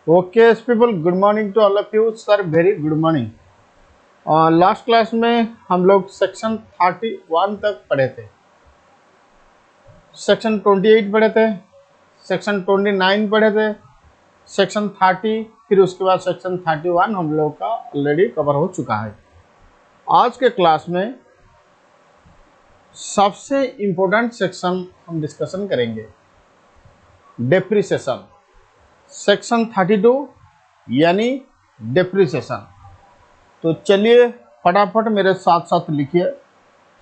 Okay people, good morning to all of you sir, very good morning. Last class में हम लोग section 31 तक पढ़े थे, सेक्शन 28 पढ़े थे, सेक्शन 29 पढ़े थे, सेक्शन 30, फिर उसके बाद सेक्शन 31 हम लोग का ऑलरेडी कवर हो चुका है। आज के क्लास में सबसे इम्पोर्टेंट सेक्शन हम डिस्कशन करेंगे, डेप्रिसिएशन, सेक्शन 32 यानी डेप्रिसिएशन। तो चलिए फटाफट मेरे साथ साथ लिखिए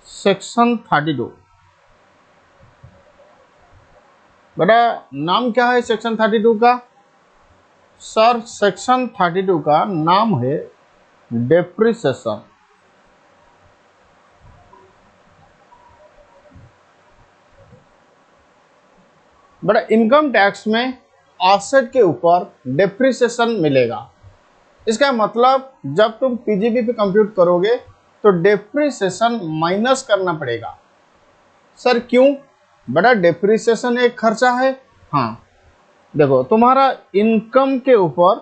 सेक्शन 32। बेटा नाम क्या है सेक्शन 32 का? सर सेक्शन 32 का नाम है डेप्रिसिएशन। बेटा इनकम टैक्स में एसेट के ऊपर डेप्रिसिएशन मिलेगा। इसका मतलब जब तुम पीजीबीपी कंप्यूट करोगे तो डेप्रिसिएशन माइनस करना पड़ेगा। सर क्यों? बेटा डेप्रिसिएशन एक खर्चा है। हाँ देखो, तुम्हारा इनकम के ऊपर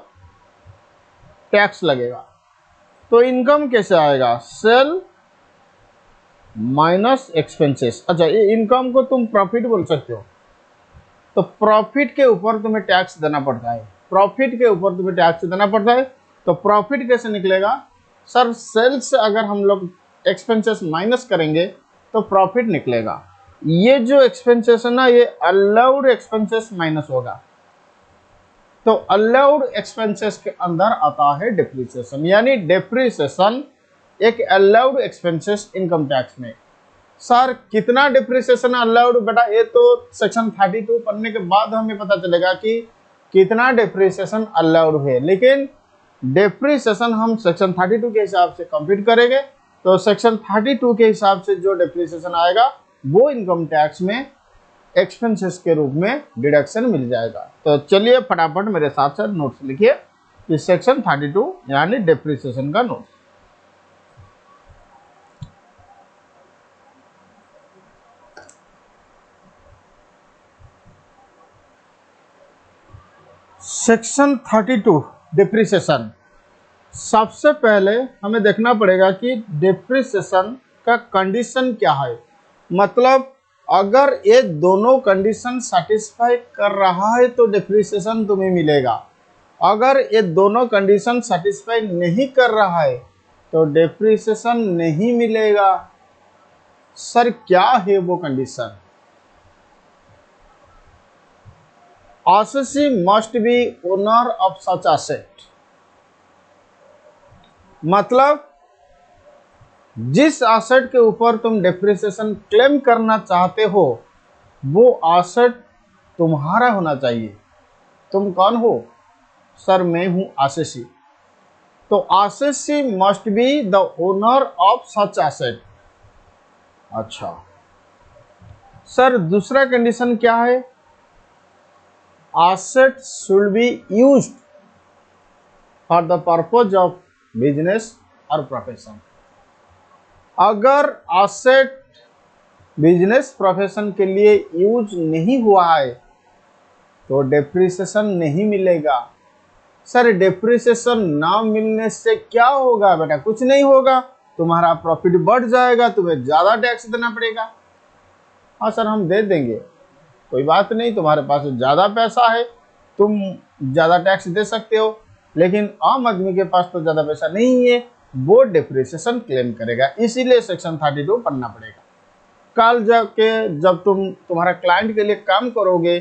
टैक्स लगेगा, तो इनकम कैसे आएगा? Sale minus expenses. अच्छा, ये इनकम को तुम प्रॉफिट बोल सकते हो, तो प्रॉफिट के ऊपर तुम्हें टैक्स देना पड़ता है। प्रॉफिट के ऊपर तुम्हें टैक्स देना पड़ता है, तो प्रॉफिट कैसे निकलेगा? सर सेल्स से अगर हम लोग एक्सपेंसेस माइनस करेंगे तो प्रॉफिट निकलेगा। ये जो एक्सपेंसेस है ना, ये अलाउड एक्सपेंसेस माइनस होगा, तो अलाउड एक्सपेंसेस के अंदर आता है डेप्रिसिएशन। यानी डेप्रिसिएशन एक अलाउड एक्सपेंसेस इनकम टैक्स में। सर कितना डेप्रिसिएशन अलाउड? बेटा ये तो सेक्शन 32 पढ़ने के बाद हमें पता चलेगा कि कितना डेप्रिसिएशन अलाउड है, लेकिन डेप्रिसिएशन हम सेक्शन 32 के हिसाब से कंप्यूट करेंगे, तो सेक्शन 32 के हिसाब से जो डेप्रिसिएशन आएगा वो इनकम टैक्स में एक्सपेंसेस के रूप में डिडक्शन मिल जाएगा। तो चलिए फटाफट मेरे साथ साथ नोट्स लिखिए, इस सेक्शन 32 यानी डेप्रिसिएशन का नोट्स। Section 32 depreciation. सबसे पहले हमें देखना पड़ेगा कि डेप्रिसिएशन का कंडीशन क्या है। मतलब अगर ये दोनों कंडीशन सेटिस्फाई कर रहा है तो डेप्रिसिएशन तुम्हें मिलेगा। अगर ये दोनों कंडीशन सेटिस्फाई नहीं कर रहा है तो डेप्रिसिएशन नहीं मिलेगा। सर क्या है वो condition? assessee must be owner of such asset। मतलब जिस एसेट के ऊपर तुम डेप्रिसिएशन क्लेम करना चाहते हो वो एसेट तुम्हारा होना चाहिए। तुम कौन हो? सर मैं हूं assessee। तो assessee must be the owner of such asset. अच्छा सर दूसरा कंडीशन क्या है? assets should be used for the purpose of business or profession। अगर asset बिजनेस प्रोफेशन के लिए यूज नहीं हुआ है तो डेप्रिसिएशन नहीं मिलेगा। सर डेप्रिसिएशन ना मिलने से क्या होगा? बेटा कुछ नहीं होगा, तुम्हारा प्रॉफिट बढ़ जाएगा, तुम्हें ज़्यादा टैक्स देना पड़ेगा। हाँ सर हम दे देंगे, कोई बात नहीं, तुम्हारे पास ज़्यादा पैसा है, तुम ज़्यादा टैक्स दे सकते हो, लेकिन आम आदमी के पास तो ज़्यादा पैसा नहीं है, वो डेप्रिसिएशन क्लेम करेगा। इसीलिए सेक्शन 32 पढ़ना पड़ेगा। कल जाके जब तुम तुम्हारा क्लाइंट के लिए काम करोगे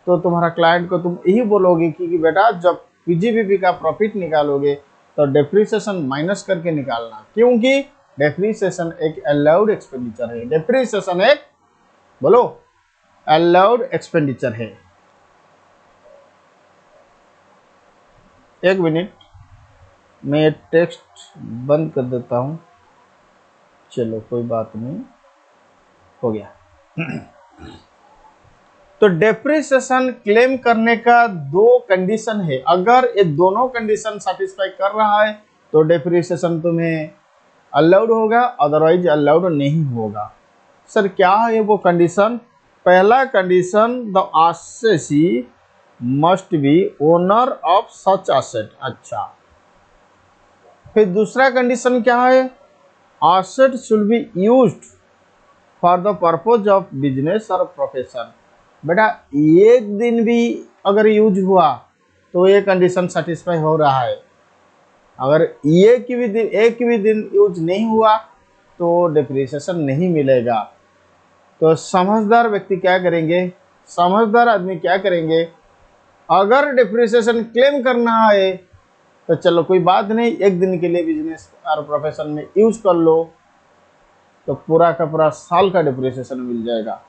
तो तुम्हारा क्लाइंट को तुम यही बोलोगे कि बेटा जब पीजीबीपी का प्रॉफिट निकालोगे तो डेप्रिसिएशन माइनस करके निकालना, क्योंकि डेप्रिसिएशन एक अलाउड एक्सपेंडिचर है। डेप्रिसिएशन एक बोलो अलाउड एक्सपेंडिचर है। एक मिनट मैं टेक्स्ट बंद कर देता हूं। चलो कोई बात नहीं, हो गया। तो डेप्रिसिएशन क्लेम करने का दो कंडीशन है। अगर ये दोनों कंडीशन सेटिस्फाई कर रहा है तो डेप्रिसिएशन तुम्हें अलाउड होगा, अदरवाइज अलाउड नहीं होगा। सर क्या है वो कंडीशन? पहला condition, the assessee must be owner of such asset. अच्छा, फिर दूसरा कंडीशन क्या है, asset should be used for the purpose of business और प्रोफेशन। बेटा एक दिन भी अगर यूज हुआ तो ये कंडीशन सेटिस्फाई हो रहा है, अगर एक भी दिन यूज नहीं हुआ तो डिप्रिसिएशन नहीं मिलेगा। तो समझदार व्यक्ति क्या करेंगे, समझदार आदमी क्या करेंगे, अगर डिप्रिसिएशन क्लेम करना है तो चलो कोई बात नहीं, एक दिन के लिए बिजनेस और प्रोफेशन में यूज कर लो तो पूरा का पूरा साल का डिप्रिसिएशन मिल जाएगा।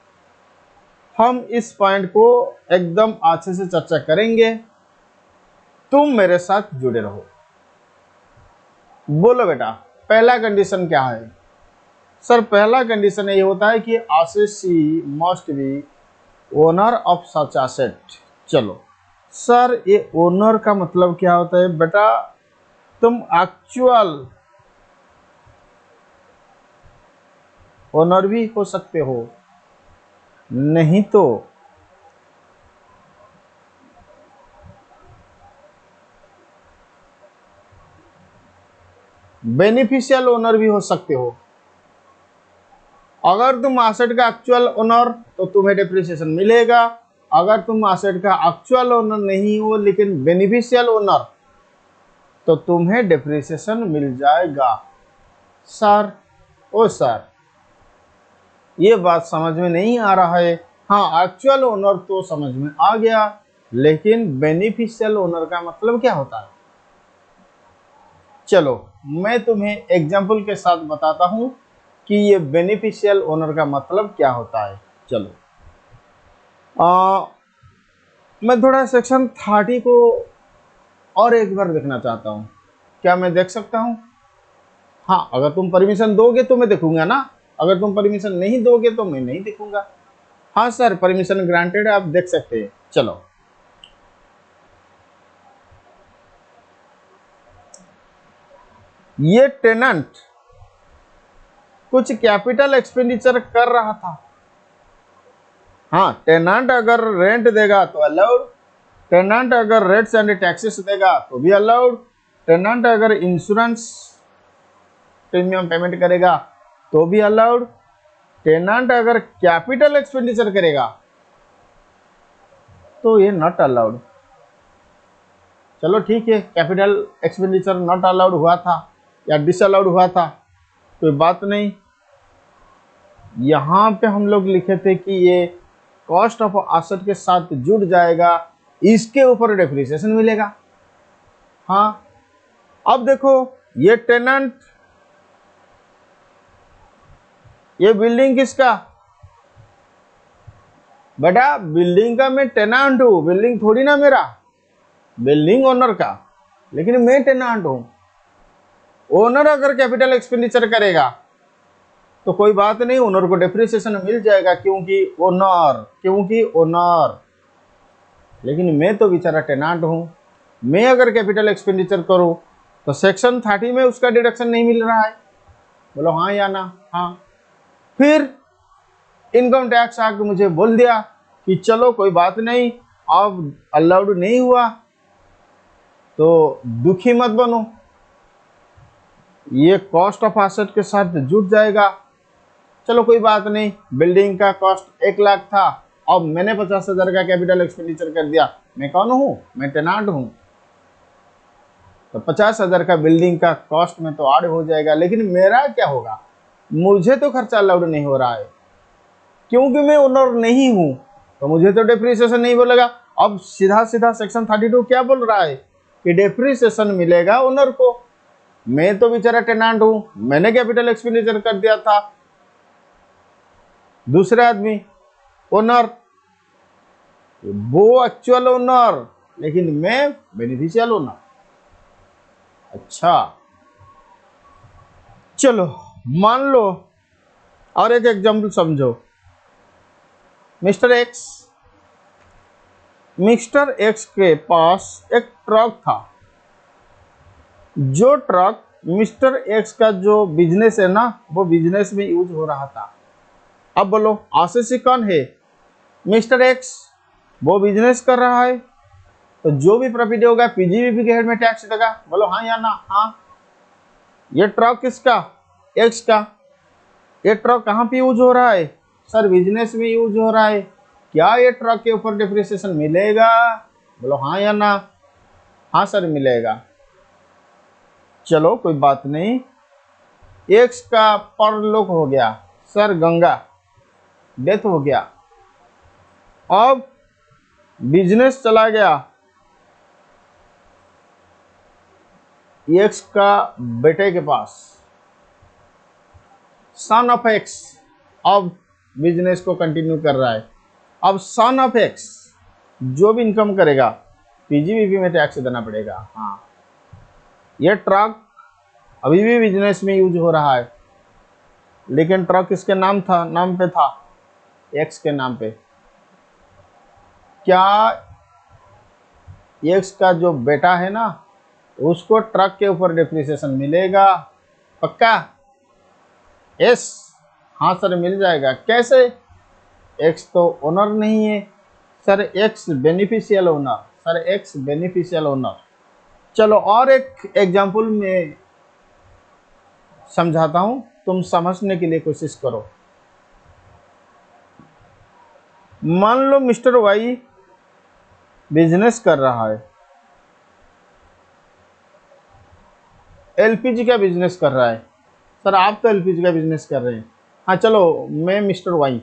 हम इस पॉइंट को एकदम अच्छे से चर्चा करेंगे, तुम मेरे साथ जुड़े रहो। बोलो बेटा पहला कंडीशन क्या है। सर पहला कंडीशन ये होता है कि एसेसी must be owner of such asset. चलो सर ये ओनर का मतलब क्या होता है, बेटा तुम एक्चुअल ओनर भी हो सकते हो, नहीं तो बेनिफिशियल ओनर भी हो सकते हो। अगर तुम एसेट का एक्चुअल ओनर तो तुम्हें डिप्रिसिएशन मिलेगा, अगर तुम एसेट का एक्चुअल ओनर नहीं हो लेकिन बेनिफिशियल ओनर तो तुम्हें डिप्रिसिएशन मिल जाएगा। सर ओ सर ये बात समझ में नहीं आ रहा है। हाँ एक्चुअल ओनर तो समझ में आ गया, लेकिन बेनिफिशियल ओनर का मतलब क्या होता है। चलो मैं तुम्हें एग्जाम्पल के साथ बताता हूं कि ये बेनिफिशियल ओनर का मतलब क्या होता है। चलो मैं थोड़ा सेक्शन 30 को और एक बार देखना चाहता हूं, क्या मैं देख सकता हूं। हाँ अगर तुम परमिशन दोगे तो मैं देखूंगा ना, अगर तुम परमिशन नहीं दोगे तो मैं नहीं देखूंगा। हाँ सर परमिशन ग्रांटेड है, आप देख सकते हैं। चलो ये टेनेंट कुछ कैपिटल एक्सपेंडिचर कर रहा था। हाँ टेनेंट अगर रेंट देगा तो अलाउड, टेनेंट अगर रेट्स एंड टैक्सेस देगा तो भी अलाउड, टेनेंट अगर इंश्योरेंस प्रीमियम पेमेंट करेगा तो भी अलाउड, टेनेंट अगर कैपिटल एक्सपेंडिचर करेगा तो ये नॉट अलाउड। चलो ठीक है कैपिटल एक्सपेंडिचर नॉट अलाउड हुआ था या डिसअलाउड हुआ था, कोई बात नहीं। यहाँ पे हम लोग लिखे थे कि ये कॉस्ट ऑफ एसेट के साथ जुड़ जाएगा, इसके ऊपर डेप्रिसिएशन मिलेगा। हाँ अब देखो ये टेनेंट, ये बिल्डिंग किसका, बेटा बिल्डिंग का मैं टेनेंट हूं, बिल्डिंग थोड़ी ना मेरा, बिल्डिंग ओनर का, लेकिन मैं टेनेंट हूं। ओनर अगर कैपिटल एक्सपेंडिचर करेगा तो कोई बात नहीं, ओनर को डेप्रिसिएशन मिल जाएगा क्योंकि ओनर, लेकिन मैं तो बेचारा टेनेंट हूं, मैं अगर कैपिटल एक्सपेंडिचर करूं तो सेक्शन 30 में उसका डिडक्शन नहीं मिल रहा है। बोलो हाँ या ना। हाँ फिर इनकम टैक्स एक्ट मुझे बोल दिया कि चलो कोई बात नहीं, अब अलाउड नहीं हुआ तो दुखी मत बनो, ये कॉस्ट ऑफ एसेट के साथ जुट जाएगा। चलो कोई बात नहीं, बिल्डिंग का कॉस्ट 1 लाख था, अब मैंने 50,000 का कैपिटल एक्सपेंडिचर कर दिया, मैं कौन हूं, मैं टेनेंट हूं, तो 50,000 का बिल्डिंग का कॉस्ट में तो ऐड हो जाएगा, लेकिन मेरा क्या होगा, मुझे तो खर्चा अलाउड नहीं हो रहा है क्योंकि मैं ओनर नहीं हूं, तो मुझे तो डेप्रिसिएशन नहीं बोलेगा। अब सीधा सीधा सेक्शन 32 क्या बोल रहा है कि डेप्रिसिएशन मिलेगा ओनर को, मैं तो बेचारा टेनेंट हूं, मैंने कैपिटल एक्सपेंडिचर कर दिया था, दूसरे आदमी ओनर, वो एक्चुअल ओनर लेकिन मैं बेनिफिशियल ओनर। अच्छा चलो मान लो और एक एग्जांपल समझो। मिस्टर एक्स के पास एक ट्रक था, जो ट्रक मिस्टर एक्स का जो बिजनेस है ना, वो बिजनेस में यूज हो रहा था। अब बोलो एसेसी कौन है, मिस्टर एक्स, वो बिजनेस कर रहा है, तो जो भी प्रॉफिट होगा पीजीवीपी के हेड में टैक्स देगा। बोलो हाँ या ना? हाँ। ये ट्रक किसका? एक्स का। ये ट्रक कहाँ पे यूज हो रहा है? सर बिजनेस में यूज हो रहा है। क्या ये ट्रक के ऊपर डिप्रिसिएशन मिलेगा? बोलो हाँ या ना? हाँ सर मिलेगा। चलो कोई बात नहीं। एक्स का परलोक हो गया, सर गंगा डेथ हो गया। अब बिजनेस चला गया एक्स का बेटे के पास, सन ऑफ एक्स अब बिजनेस को कंटिन्यू कर रहा है। अब सन ऑफ एक्स जो भी इनकम करेगा पीजीवीपी में टैक्स देना पड़ेगा। हाँ, ये ट्रक अभी भी बिजनेस में यूज हो रहा है, लेकिन ट्रक किसके नाम पे था? एक्स के नाम पे। क्या एक्स का जो बेटा है ना, उसको ट्रक के ऊपर डिप्रिसिएशन मिलेगा? पक्का? यस। हाँ सर मिल जाएगा। कैसे? एक्स तो ओनर नहीं है sir, x beneficial owner. Sir x beneficial owner. चलो और एक एग्जांपल में समझाता हूं, तुम समझने के लिए कोशिश करो। मान लो मिस्टर वाई बिजनेस कर रहा है, एलपीजी का बिजनेस कर रहा है। सर आप तो एलपीजी का बिजनेस कर रहे हैं। हाँ चलो, मैं मिस्टर वाई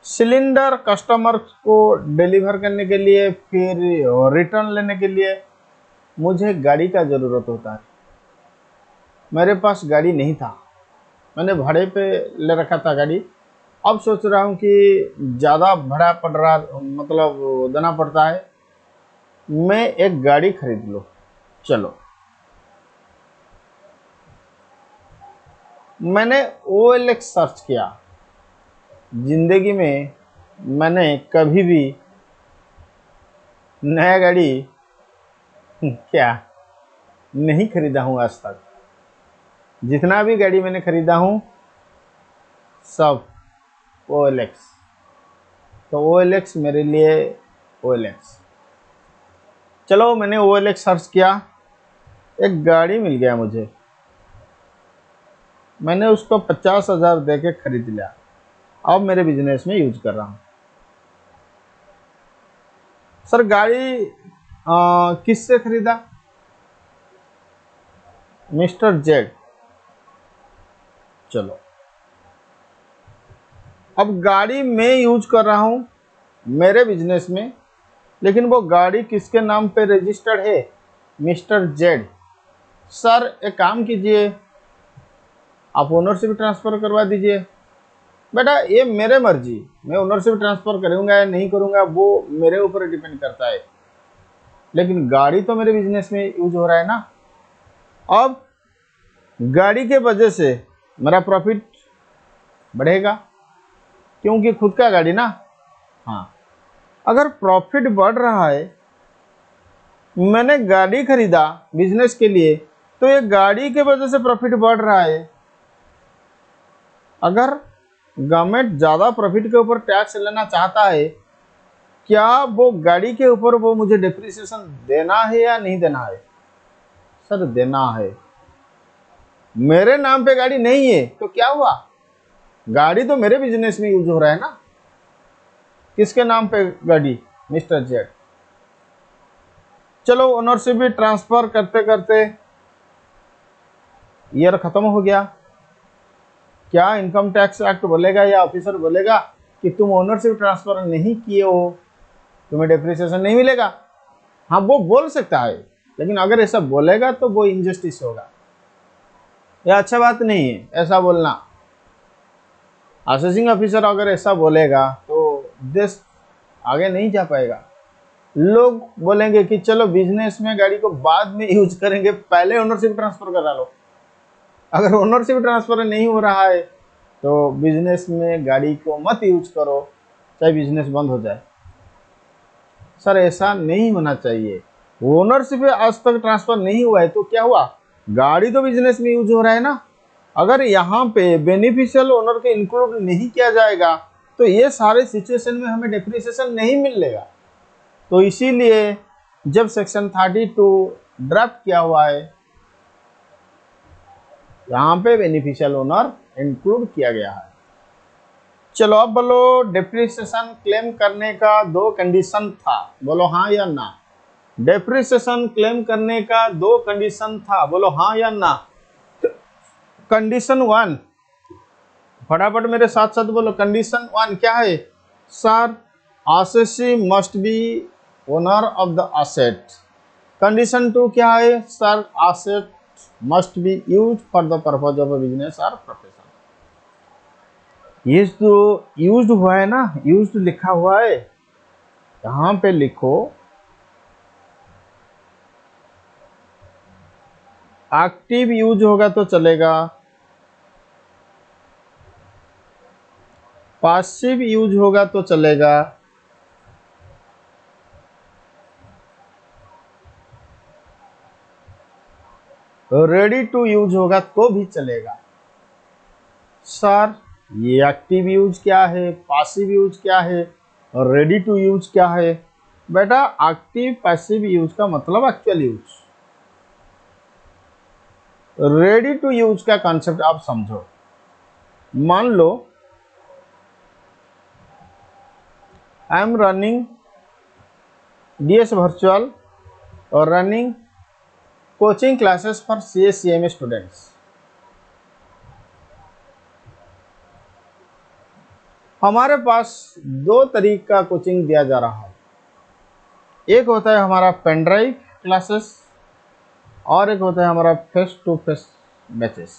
सिलेंडर कस्टमर को डिलीवर करने के लिए, फिर रिटर्न लेने के लिए मुझे गाड़ी का ज़रूरत होता है। मेरे पास गाड़ी नहीं था, मैंने भाड़े पे ले रखा था गाड़ी। अब सोच रहा हूँ कि ज़्यादा भाड़ा पड़ रहा, मतलब देना पड़ता है, मैं एक गाड़ी खरीद लूँ। चलो, मैंने OLX सर्च किया। जिंदगी में मैंने कभी भी नया गाड़ी क्या नहीं खरीदा हूँ आज तक। जितना भी गाड़ी मैंने खरीदा हूँ सब OLX। तो OLX मेरे लिए OLX। चलो मैंने OLX सर्च किया, एक गाड़ी मिल गया मुझे। मैंने उसको 50,000 दे के खरीद लिया। अब मेरे बिजनेस में यूज कर रहा हूँ। सर गाड़ी किससे खरीदा? Mister Z. चलो, अब गाड़ी मैं यूज कर रहा हूँ मेरे बिजनेस में, लेकिन वो गाड़ी किसके नाम पे रजिस्टर्ड है? Mister Z. सर एक काम कीजिए, आप ओनरशिप ट्रांसफ़र करवा दीजिए। बेटा ये मेरे मर्जी, मैं ओनरशिप ट्रांसफ़र करूँगा या नहीं करूँगा वो मेरे ऊपर डिपेंड करता है, लेकिन गाड़ी तो मेरे बिजनेस में यूज हो रहा है ना। अब गाड़ी के वजह से मेरा प्रॉफिट बढ़ेगा, क्योंकि खुद का गाड़ी ना। हाँ, अगर प्रॉफिट बढ़ रहा है, मैंने गाड़ी खरीदा बिजनेस के लिए, तो ये गाड़ी के वजह से प्रॉफिट बढ़ रहा है। अगर गवर्नमेंट ज़्यादा प्रॉफिट के ऊपर टैक्स लेना चाहता है, क्या वो गाड़ी के ऊपर वो मुझे डिप्रिसिएशन देना है या नहीं देना है? सर देना है। मेरे नाम पे गाड़ी नहीं है तो क्या हुआ? गाड़ी तो मेरे बिजनेस में यूज हो रहा है ना। किसके नाम पे गाड़ी? Mister Z. चलो ओनरशिप भी ट्रांसफर करते करते ईयर खत्म हो गया। क्या इनकम टैक्स एक्ट बोलेगा या ऑफिसर बोलेगा कि तुम ओनरशिप ट्रांसफर नहीं किए हो, तुम्हें डिप्रिसिएशन नहीं मिलेगा? हाँ वो बोल सकता है, लेकिन अगर ऐसा बोलेगा तो वो इनजस्टिस होगा, यह अच्छा बात नहीं है ऐसा बोलना। असेसिंग ऑफिसर अगर ऐसा बोलेगा तो देश आगे नहीं जा पाएगा। लोग बोलेंगे कि चलो बिजनेस में गाड़ी को बाद में यूज करेंगे, पहले ओनरशिप ट्रांसफर करा लो। अगर ओनरशिप ट्रांसफर नहीं हो रहा है तो बिजनेस में गाड़ी को मत यूज करो, चाहे बिजनेस बंद हो जाए। सर ऐसा नहीं होना चाहिए। ओनरशिप आज तक ट्रांसफर नहीं हुआ है तो क्या हुआ? गाड़ी तो बिजनेस में यूज हो रहा है ना। अगर यहाँ पे बेनिफिशियल ओनर को इंक्लूड नहीं किया जाएगा तो ये सारे सिचुएशन में हमें डिप्रिसिएशन नहीं मिलेगा। तो इसीलिए जब सेक्शन 32 ड्राफ्ट किया हुआ है, यहाँ पे बेनिफिशियल ओनर इंक्लूड किया गया है। चलो अब बोलो, डेप्रिसिएशन क्लेम करने का 2 कंडीशन था, बोलो हाँ या ना। डेप्रिसिएशन क्लेम करने का 2 कंडीशन था, बोलो हाँ या ना। कंडीशन 1, फटाफट मेरे साथ साथ बोलो। कंडीशन 1 क्या है? Sir, assessee must be owner of the asset. Condition 2 क्या है? Sir, asset must be use for the purpose of business और प्रोफेशन। ये जो यूज्ड हुआ है ना, यूज्ड लिखा हुआ है, यहाँ पे लिखो एक्टिव यूज होगा तो चलेगा, पासिव यूज होगा तो चलेगा, रेडी टू यूज होगा तो भी चलेगा। सर, ये एक्टिव यूज क्या है, पासिव यूज क्या है और रेडी टू यूज क्या है? बेटा, एक्टिव पैसिव यूज का मतलब actual use. Ready to use का कॉन्सेप्ट आप समझो। मान लो I am running DS virtual और running coaching classes for CA/CMA students. हमारे पास 2 तरीके का कोचिंग दिया जा रहा है। एक होता है हमारा पेन ड्राइव क्लासेस और एक होता है हमारा फेस टू फेस बैचेस।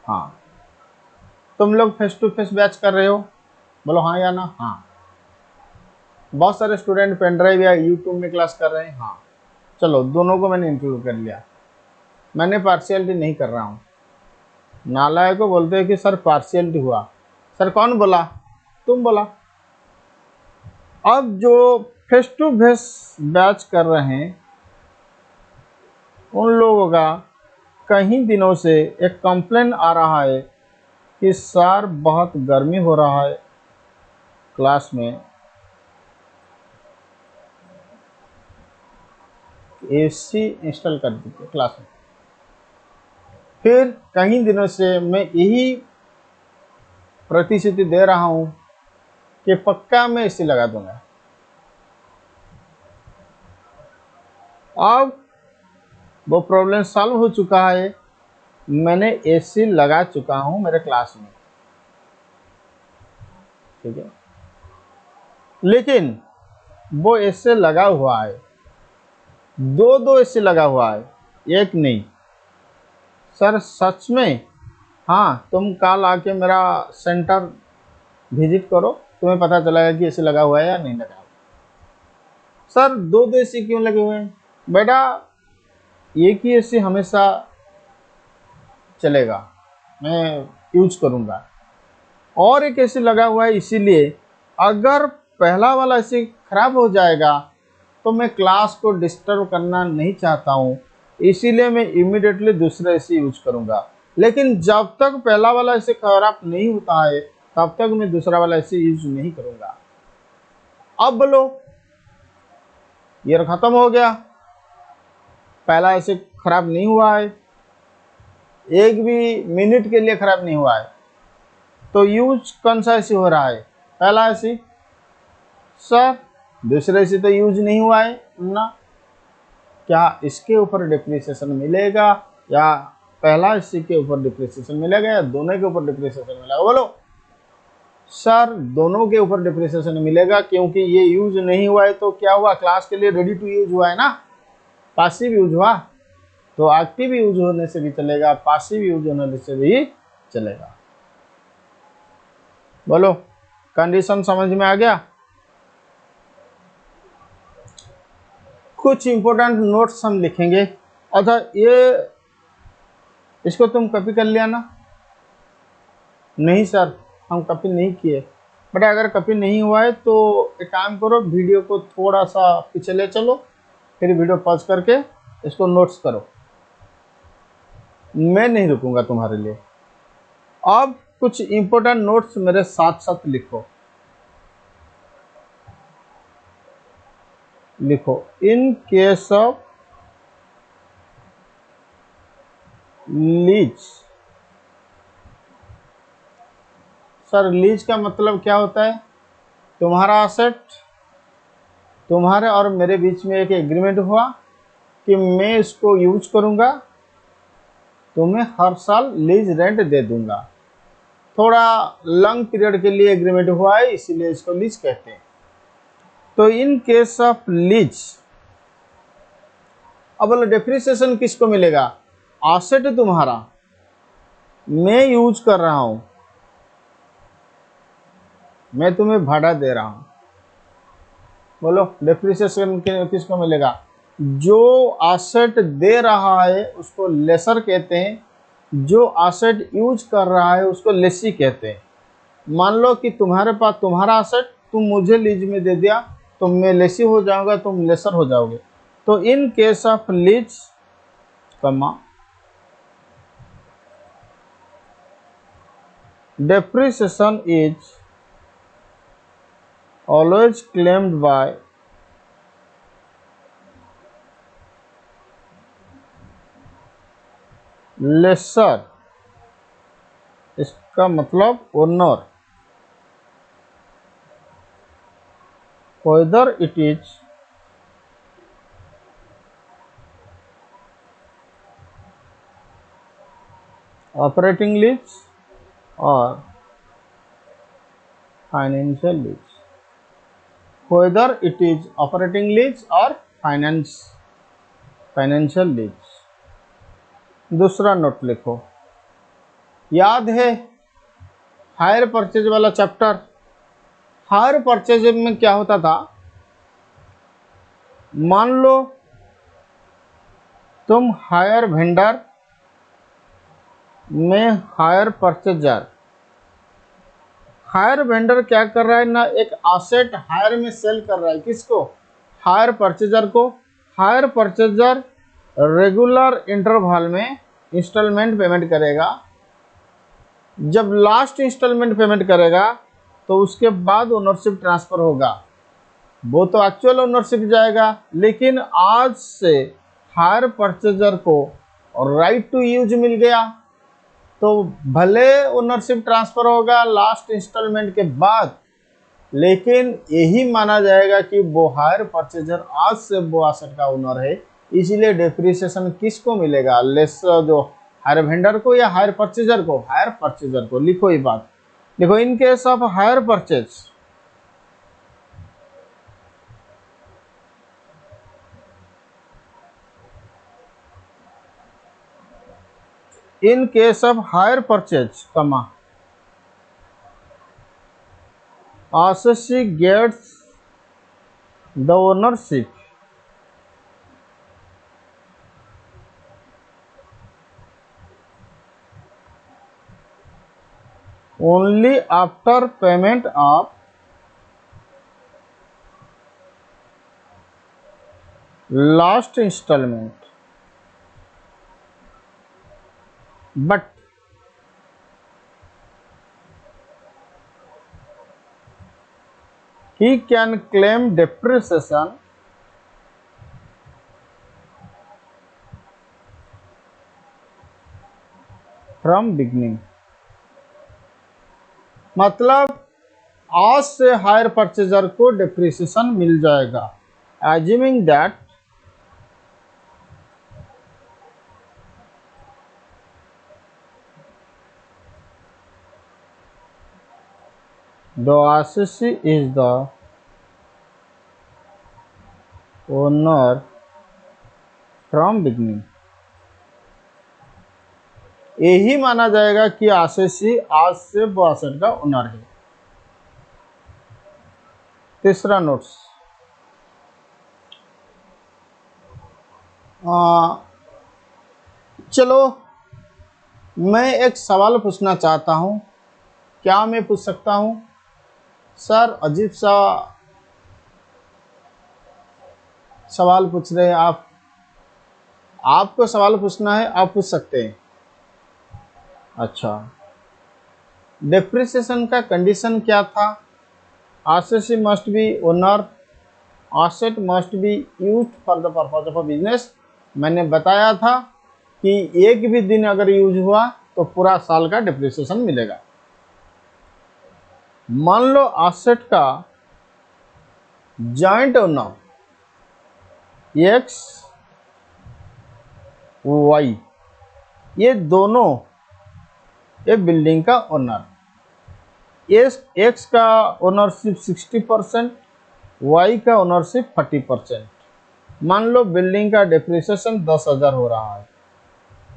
हाँ, तुम लोग फेस टू फेस बैच कर रहे हो, बोलो हाँ या ना। हाँ। बहुत सारे स्टूडेंट पेन ड्राइव या यूट्यूब में क्लास कर रहे हैं। हाँ, चलो दोनों को मैंने इंक्लूड कर लिया। मैंने पार्शियलिटी नहीं कर रहा हूँ। नालायक को बोलते हैं कि सर पार्शियलिटी हुआ। सर कौन बोला? तुम बोला। अब जो फेस टू फेस बैच कर रहे हैं उन लोगों का कई दिनों से एक कंप्लेन आ रहा है कि सर बहुत गर्मी हो रहा है क्लास में, AC इंस्टॉल कर दीजिए क्लास में। फिर कई दिनों से मैं यही प्रतिश्रुति दे रहा हूं कि पक्का मैं AC लगा दूंगा। अब वो प्रॉब्लम सॉल्व हो चुका है, मैंने AC लगा चुका हूं मेरे क्लास में, ठीक है। लेकिन वो AC लगा हुआ है, 2 AC लगा हुआ है, एक नहीं। सर सच में? हाँ, तुम कल आके मेरा सेंटर विजिट करो, तुम्हें पता चलेगा कि AC लगा हुआ है या नहीं लगा हुआ। सर 2 AC क्यों लगे हुए हैं? बेटा, एक ही AC हमेशा चलेगा, मैं यूज करूँगा, और एक AC लगा हुआ है, इसीलिए अगर पहला वाला AC खराब हो जाएगा तो मैं क्लास को डिस्टर्ब करना नहीं चाहता हूँ, इसीलिए मैं इमीडिएटली दूसरा AC यूज करूँगा। लेकिन जब तक पहला वाला AC खराब नहीं होता है तब तक मैं दूसरा वाला AC यूज नहीं करूँगा। अब बोलो, ये खत्म हो गया, पहला AC खराब नहीं हुआ है, एक भी मिनट के लिए खराब नहीं हुआ है, तो यूज कौन सा AC हो रहा है? पहला AC। सर दूसरा AC तो यूज नहीं हुआ है ना, क्या इसके ऊपर डिप्रिसिएशन मिलेगा या पहला AC के ऊपर डिप्रिसिएशन मिलेगा या दोनों के ऊपर डिप्रिसिएशन मिलेगा? बोलो। सर दोनों के ऊपर डिप्रिसिएशन मिलेगा, क्योंकि ये यूज नहीं हुआ है तो क्या हुआ, क्लास के लिए रेडी टू यूज हुआ है ना, पासिव यूज हुआ। तो एक्टिव यूज होने से भी चलेगा, पासिव यूज होने से भी चलेगा। बोलो, कंडीशन समझ में आ गया? कुछ इंपॉर्टेंट नोट्स हम लिखेंगे। अच्छा, ये इसको तुम कॉपी कर लिया ना? नहीं सर, हम कॉपी नहीं किए। बट अगर कॉपी नहीं हुआ है तो एक काम करो, वीडियो को थोड़ा सा पीछे ले चलो, फिर वीडियो पॉज करके इसको नोट्स करो। मैं नहीं रुकूंगा तुम्हारे लिए। अब कुछ इंपॉर्टेंट नोट्स मेरे साथ साथ लिखो। लिखो in case of lease. Sir lease का मतलब क्या होता है? तुम्हारा असेट, तुम्हारे और मेरे बीच में एक एग्रीमेंट हुआ कि मैं इसको यूज करूंगा, तुम्हें हर साल लीज रेंट दे दूंगा। थोड़ा लॉन्ग पीरियड के लिए एग्रीमेंट हुआ है, इसीलिए इसको लीज कहते हैं। तो इन केस ऑफ लीज, अब बोलो डेप्रिसिएशन किसको मिलेगा? एसेट तुम्हारा, मैं यूज कर रहा हूं, मैं तुम्हें भाड़ा दे रहा हूं। बोलो डेप्रिसिएशन किसको मिलेगा? जो एसेट दे रहा है उसको लेसर कहते हैं, जो एसेट यूज कर रहा है उसको लेसी कहते हैं। मान लो कि तुम्हारे पास तुम्हारा एसेट तुम मुझे लीज में दे दिया, तो मैं लेसी हो जाऊंगा, तुम लेसर हो जाओगे। तो इन केस ऑफ लीज कमा depreciation is always claimed by lessor, इसका मतलब owner, whether it is operating lease or financial lease, whether it is operating lease or financial lease. दूसरा नोट लिखो, याद है हायर परचेज वाला चैप्टर? हायर परचेज में क्या होता था? मान लो तुम हायर वेंडर, मैं हायर परचेजर। हायर वेंडर क्या कर रहा है ना, एक एसेट हायर में सेल कर रहा है। किसको? हायर परचेजर को। हायर परचेजर रेगुलर इंटरवल में इंस्टॉलमेंट पेमेंट करेगा। जब लास्ट इंस्टॉलमेंट पेमेंट करेगा तो उसके बाद ओनरशिप ट्रांसफर होगा। वो तो एक्चुअल ओनरशिप जाएगा, लेकिन आज से हायर परचेजर को राइट टू यूज मिल गया, तो भले ओनरशिप ट्रांसफर होगा लास्ट इंस्टॉलमेंट के बाद, लेकिन यही माना जाएगा कि वो हायर परचेजर आज से वो एसेट का ओनर है। इसीलिए डेप्रिसिएशन किसको मिलेगा? लेस जो हायर वेंडर को या हायर परचेजर को? हायर परचेजर को। लिखो ये बात, देखो in case of hire purchase, in case of hire purchase, assessee gets the ownership only after payment of last installment, but he can claim depreciation from beginning। मतलब आज से higher purchaser को depreciation मिल जाएगा, assuming that the assessee is the owner from beginning। यही माना जाएगा कि एसेसी आज से वो एसेट का ओनर है। तीसरा नोट्स, चलो मैं एक सवाल पूछना चाहता हूं, क्या मैं पूछ सकता हूं? सर अजीब सा सवाल पूछ रहे हैं आप, आपको सवाल पूछना है, आप पूछ सकते हैं। अच्छा, डेप्रिसिएशन का कंडीशन क्या था? एसेसी must be owner asset must be used for the purpose of a business। मैंने बताया था कि एक भी दिन अगर यूज हुआ तो पूरा साल का डिप्रिसिएशन मिलेगा। मान लो एसेट का जॉइंट ओनर एक्स वाई, ये दोनों ये बिल्डिंग का ओनर, एक्स का ओनरशिप 60%, वाई का ओनरशिप 40%। मान लो बिल्डिंग का डिप्रिसिएशन 10,000 हो रहा है।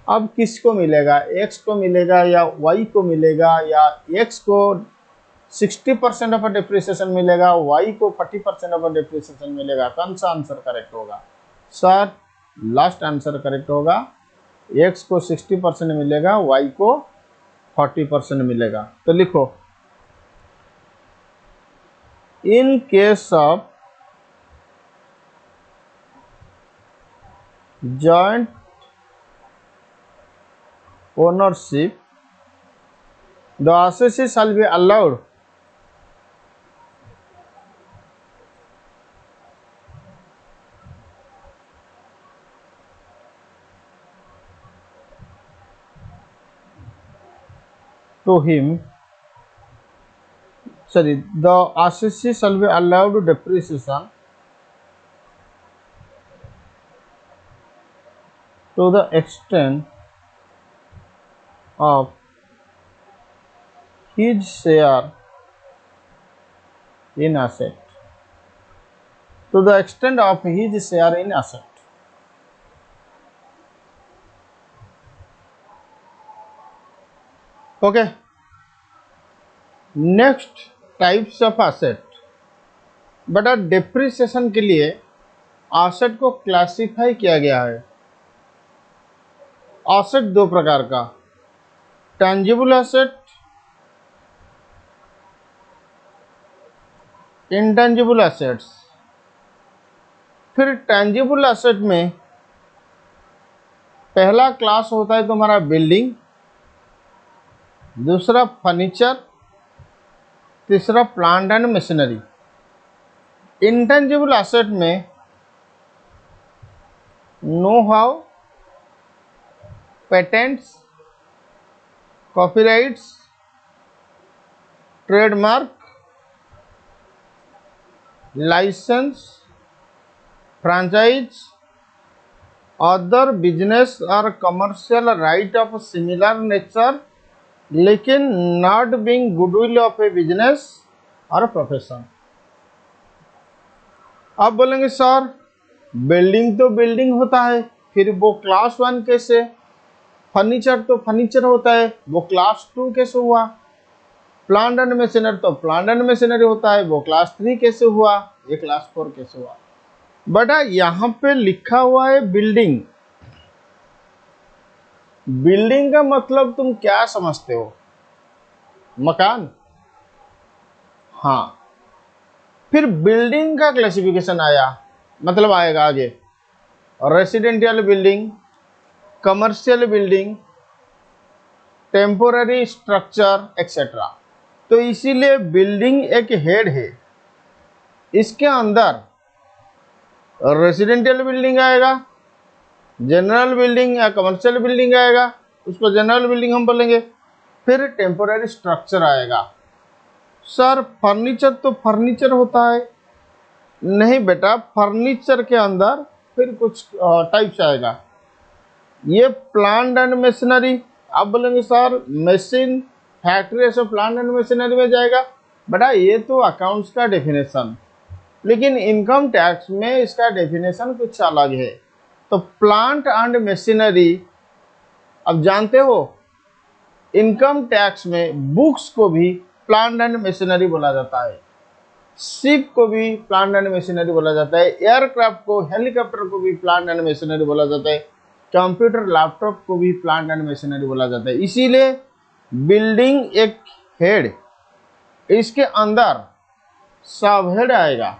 अब किसको मिलेगा, एक्स को मिलेगा या वाई को मिलेगा, या एक्स को 60% ऑफ डिप्रिसिएशन मिलेगा, वाई को 40% ऑफ डिप्रिसिएशन मिलेगा? कौन सा आंसर करेक्ट होगा? सर लास्ट आंसर करेक्ट होगा। एक्स को 60% मिलेगा, वाई को 40% मिलेगा। तो लिखो, in case of joint ownership the assessee shall be allowed to him, the assessee shall be allowed depreciation to the extent of his share in asset, to the extent of his share in asset। Okay, next types of asset. बेटा depreciation के लिए asset को classify किया गया है। Asset दो प्रकार का, टेंजिबल एसेट, इंटेंजिबल एसेट्स। फिर टेंजिबल एसेट में पहला क्लास होता है तुम्हारा बिल्डिंग, दूसरा फर्नीचर, तीसरा plant and machinery. Intangible asset में know how, patents, copyrights, trademark, licence, franchise, other business और commercial right of similar nature लेकिन not being goodwill of a business और प्रोफेशन। आप बोलेंगे सर बिल्डिंग तो बिल्डिंग होता है, फिर वो क्लास 1 कैसे? फर्नीचर तो फर्नीचर होता है, वो क्लास 2 कैसे हुआ? प्लांट एंड मशीनरी तो प्लांट एंड मशीनरी होता है, वो क्लास 3 कैसे हुआ? ये क्लास 4 कैसे हुआ? बेटा यहाँ पे लिखा हुआ है बिल्डिंग। बिल्डिंग का मतलब तुम क्या समझते हो? मकान। हाँ, फिर बिल्डिंग का क्लासिफिकेशन आया, मतलब आएगा आगे residential building, commercial building, temporary structure etcetera. तो इसीलिए बिल्डिंग एक हेड है, इसके अंदर रेसिडेंशियल बिल्डिंग आएगा, जनरल बिल्डिंग या कमर्शियल बिल्डिंग आएगा, उसको जनरल बिल्डिंग हम बोलेंगे। फिर टेम्पोररी स्ट्रक्चर आएगा। सर फर्नीचर तो फर्नीचर होता है? नहीं बेटा, फर्नीचर के अंदर फिर कुछ टाइप्स आएगा। ये प्लांट एंड मशीनरी, आप बोलेंगे सर मशीन फैक्ट्री से प्लांट एंड मशीनरी में जाएगा। बेटा ये तो अकाउंट्स का डेफिनेशन, लेकिन इनकम टैक्स में इसका डेफिनेशन कुछ अलग है। तो प्लांट एंड मशीनरी, अब जानते हो इनकम टैक्स में बुक्स को भी प्लांट एंड मशीनरी बोला जाता है, शिप को भी प्लांट एंड मशीनरी बोला जाता है, एयरक्राफ्ट को, हेलीकॉप्टर को भी प्लांट एंड मशीनरी बोला जाता है, कंप्यूटर लैपटॉप को भी प्लांट एंड मशीनरी बोला जाता है। इसीलिए बिल्डिंग एक हेड, इसके अंदर सब हेड आएगा।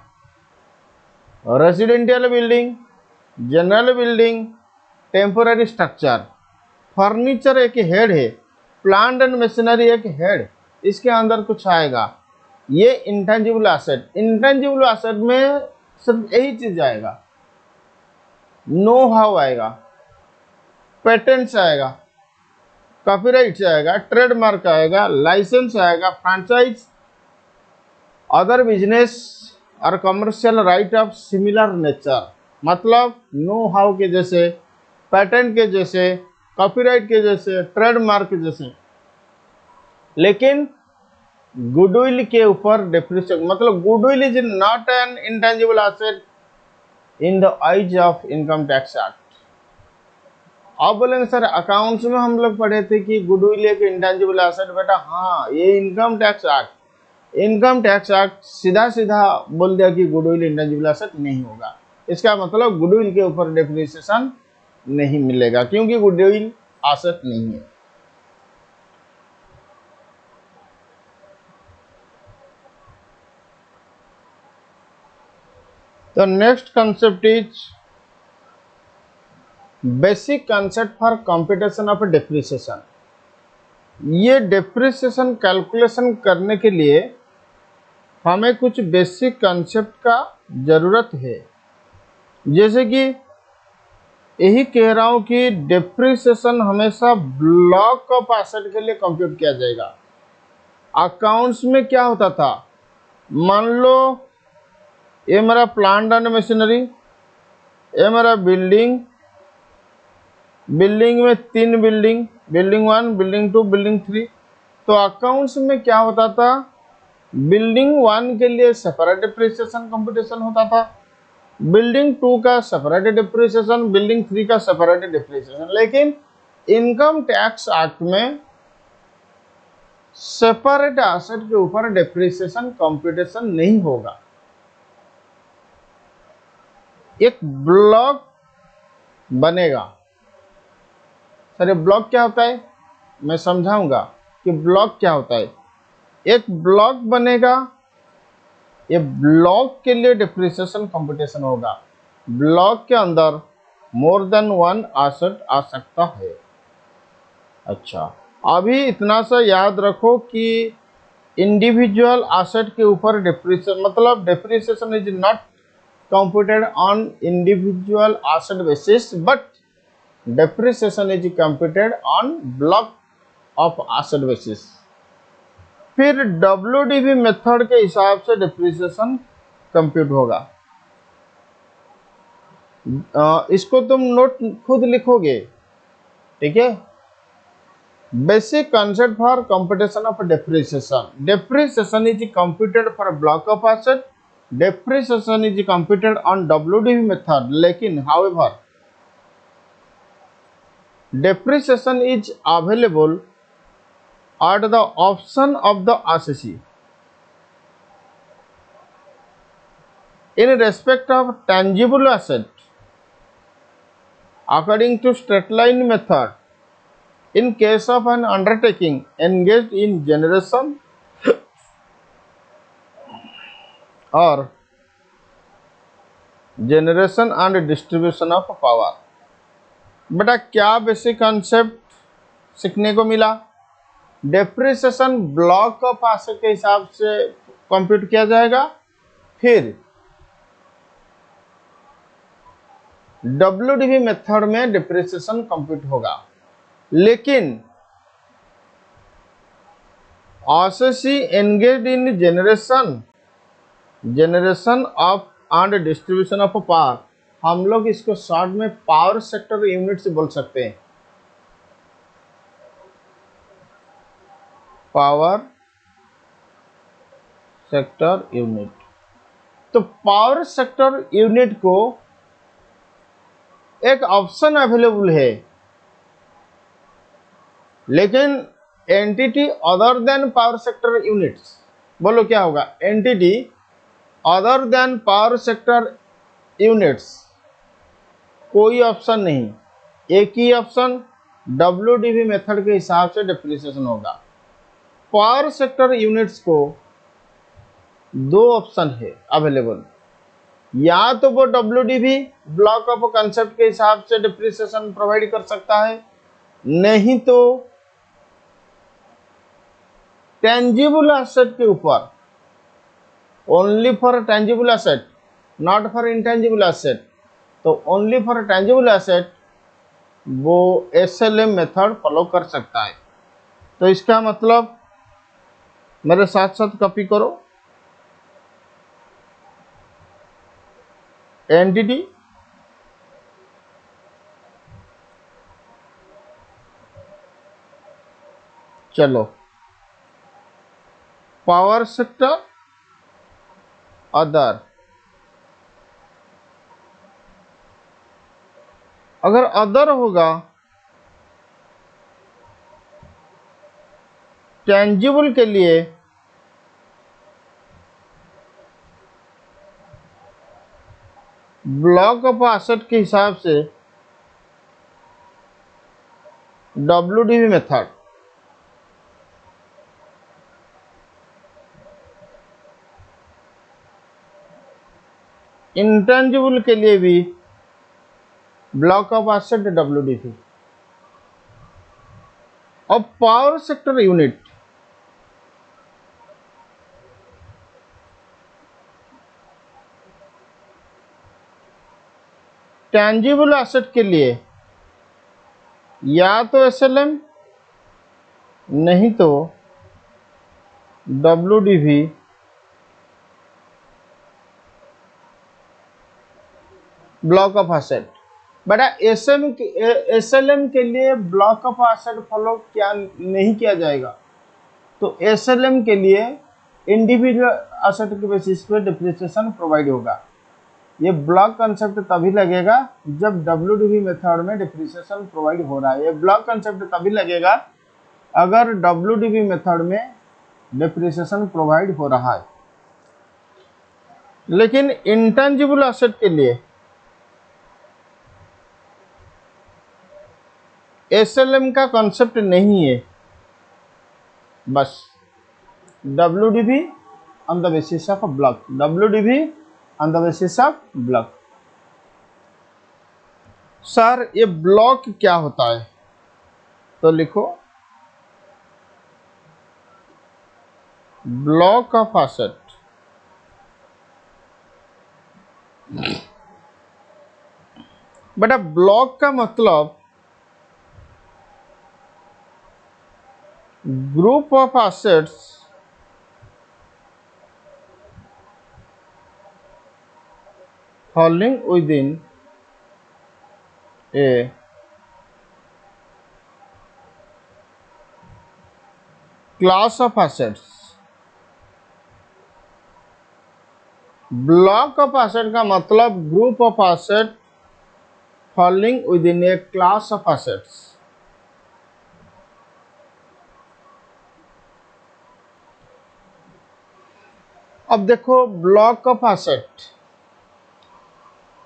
Residential building, general building, temporary structure. Furniture एक हेड है, प्लांट एंड मशीनरी एक हेड, इसके अंदर कुछ आएगा। ये इंटेंजिबल एसेट। इंटेंजिबल एसेट में सिर्फ यही चीज आएगा, नो हाउ आएगा, पेटेंट्स आएगा, कॉपीराइट आएगा, ट्रेडमार्क आएगा, लाइसेंस आएगा, फ्रैंचाइज, अदर बिजनेस और commercial right of similar nature. मतलब नो हाउ के जैसे, पेटेंट के जैसे, कॉपीराइट के जैसे, ट्रेडमार्क के जैसे। लेकिन गुडविल के ऊपर डेप्रिसिएशन, मतलब goodwill is not an intangible asset in the eyes of income tax act. आप बोलेंगे सर अकाउंट्स में हम लोग पढ़े थे कि गुडविल एक इंटेंजिबल एसेट। बेटा हाँ, ये इनकम टैक्स एक्ट सीधा सीधा बोल दिया कि गुडविल इंटेंजिबल एसेट नहीं होगा। इसका मतलब गुडविल के ऊपर डेप्रिसिएशन नहीं मिलेगा क्योंकि गुडविल एसेट नहीं है। The next concept is basic concept for computation of depreciation। ये depreciation कैलकुलेशन करने के लिए हमें कुछ बेसिक कंसेप्ट का जरूरत है। जैसे कि यही कह रहा हूं कि डेप्रिसिएशन हमेशा ब्लॉक ऑफ एसेट के लिए कंप्यूट किया जाएगा। अकाउंट्स में क्या होता था, मान लो ये मेरा प्लांट एंड मशीनरी, ये मेरा बिल्डिंग में 3 बिल्डिंग 1, बिल्डिंग 2, बिल्डिंग 3। तो अकाउंट्स में क्या होता था, बिल्डिंग 1 के लिए सेपरेट डिप्रिसिएशन कंप्यूटेशन होता था, बिल्डिंग 2 का सेपरेट डिप्रिसिएशन, बिल्डिंग 3 का सेपरेट डिप्रिसिएशन। लेकिन इनकम टैक्स एक्ट में सेपरेट एसेट के ऊपर डिप्रिसिएशन कंप्यूटेशन नहीं होगा। एक ब्लॉक बनेगा। सर ये ब्लॉक क्या होता है, मैं समझाऊंगा कि ब्लॉक क्या होता है। एक ब्लॉक बनेगा, ये ब्लॉक के लिए डिप्रिसिएशन कंप्यूटेशन होगा। ब्लॉक के अंदर मोर देन 1 एसेट आ सकता है। अच्छा, अभी इतना सा याद रखो कि इंडिविजुअल एसेट के ऊपर डिप्रिसिएशन, मतलब depreciation is not computed on individual asset basis but depreciation is computed on block of asset basis। फिर WDV मेथड के हिसाब से डिप्रिसिएशन कंप्यूट होगा। इसको तुम नोट खुद लिखोगे, ठीक है। Basic concept for computation of depreciation. Depreciation is computed for block of asset, depreciation is computed on WDV method। लेकिन however depreciation is available at the option of the assessee in respect of tangible asset according to straight line method in case of an undertaking engaged in generation और generation and distribution of power. बेटा क्या basic concept सीखने को मिला, depreciation block of asset के हिसाब से compute किया जाएगा, फिर WDV मेथड में डिप्रिसिएशन कंप्यूट होगा। लेकिन एसेसी engaged in generation of and distribution of power, हम लोग इसको शॉर्ट में पावर सेक्टर यूनिट से बोल सकते हैं। Power sector unit. तो पावर सेक्टर यूनिट को एक ऑप्शन अवेलेबल है, लेकिन entity other than power sector units, बोलो क्या होगा, entity other than power sector units कोई ऑप्शन नहीं, एक ही ऑप्शन WDV मेथड के हिसाब से डिप्रिसिएशन होगा। पावर सेक्टर यूनिट्स को 2 ऑप्शन है अवेलेबल, या तो वो WDV ब्लॉक ऑफ कंसेप्ट के हिसाब से डिप्रिसिएशन प्रोवाइड कर सकता है, नहीं तो टेंजिबल एसेट के ऊपर, only for tangible asset not for intangible asset. तो ओनली फॉर टेंजिबल एसेट वो SLM मेथड फॉलो कर सकता है। तो इसका मतलब मेरे साथ साथ कॉपी करो, एंटिटी, चलो पावर सेक्टर, अदर। अगर अदर होगा टेंजिबल के लिए ब्लॉक ऑफ एसेट के हिसाब से WDV मेथड, इंटेंजिबल के लिए भी ब्लॉक ऑफ एसेट WDV। और power sector unit tangible asset के लिए या तो SLM नहीं तो WDV ब्लॉक ऑफ एसेट। बेटा SLM के लिए ब्लॉक ऑफ एसेट फॉलो क्या नहीं किया जाएगा। तो SLM के लिए इंडिविजुअल एसेट के बेसिस पे डिप्रिसिएशन प्रोवाइड होगा। ये ब्लॉक कंसेप्ट तभी लगेगा जब WDV मेथड में डिप्रिसिएशन प्रोवाइड हो रहा है। ये ब्लॉक कंसेप्ट तभी लगेगा अगर WDV मेथड में डिप्रिसिएशन प्रोवाइड हो रहा है। लेकिन इंटेंजिबल एसेट के लिए SLM का कॉन्सेप्ट नहीं है, बस WDV on the basis of block, WDV on the basis of block. Sir ये ब्लॉक क्या होता है? तो लिखो ब्लॉक ऑफ एसेट बेटा ब्लॉक का मतलब group of assets falling within a class of assets। Block of asset का मतलब group of asset falling within a class of assets। अब देखो ब्लॉक ऑफ एसेट,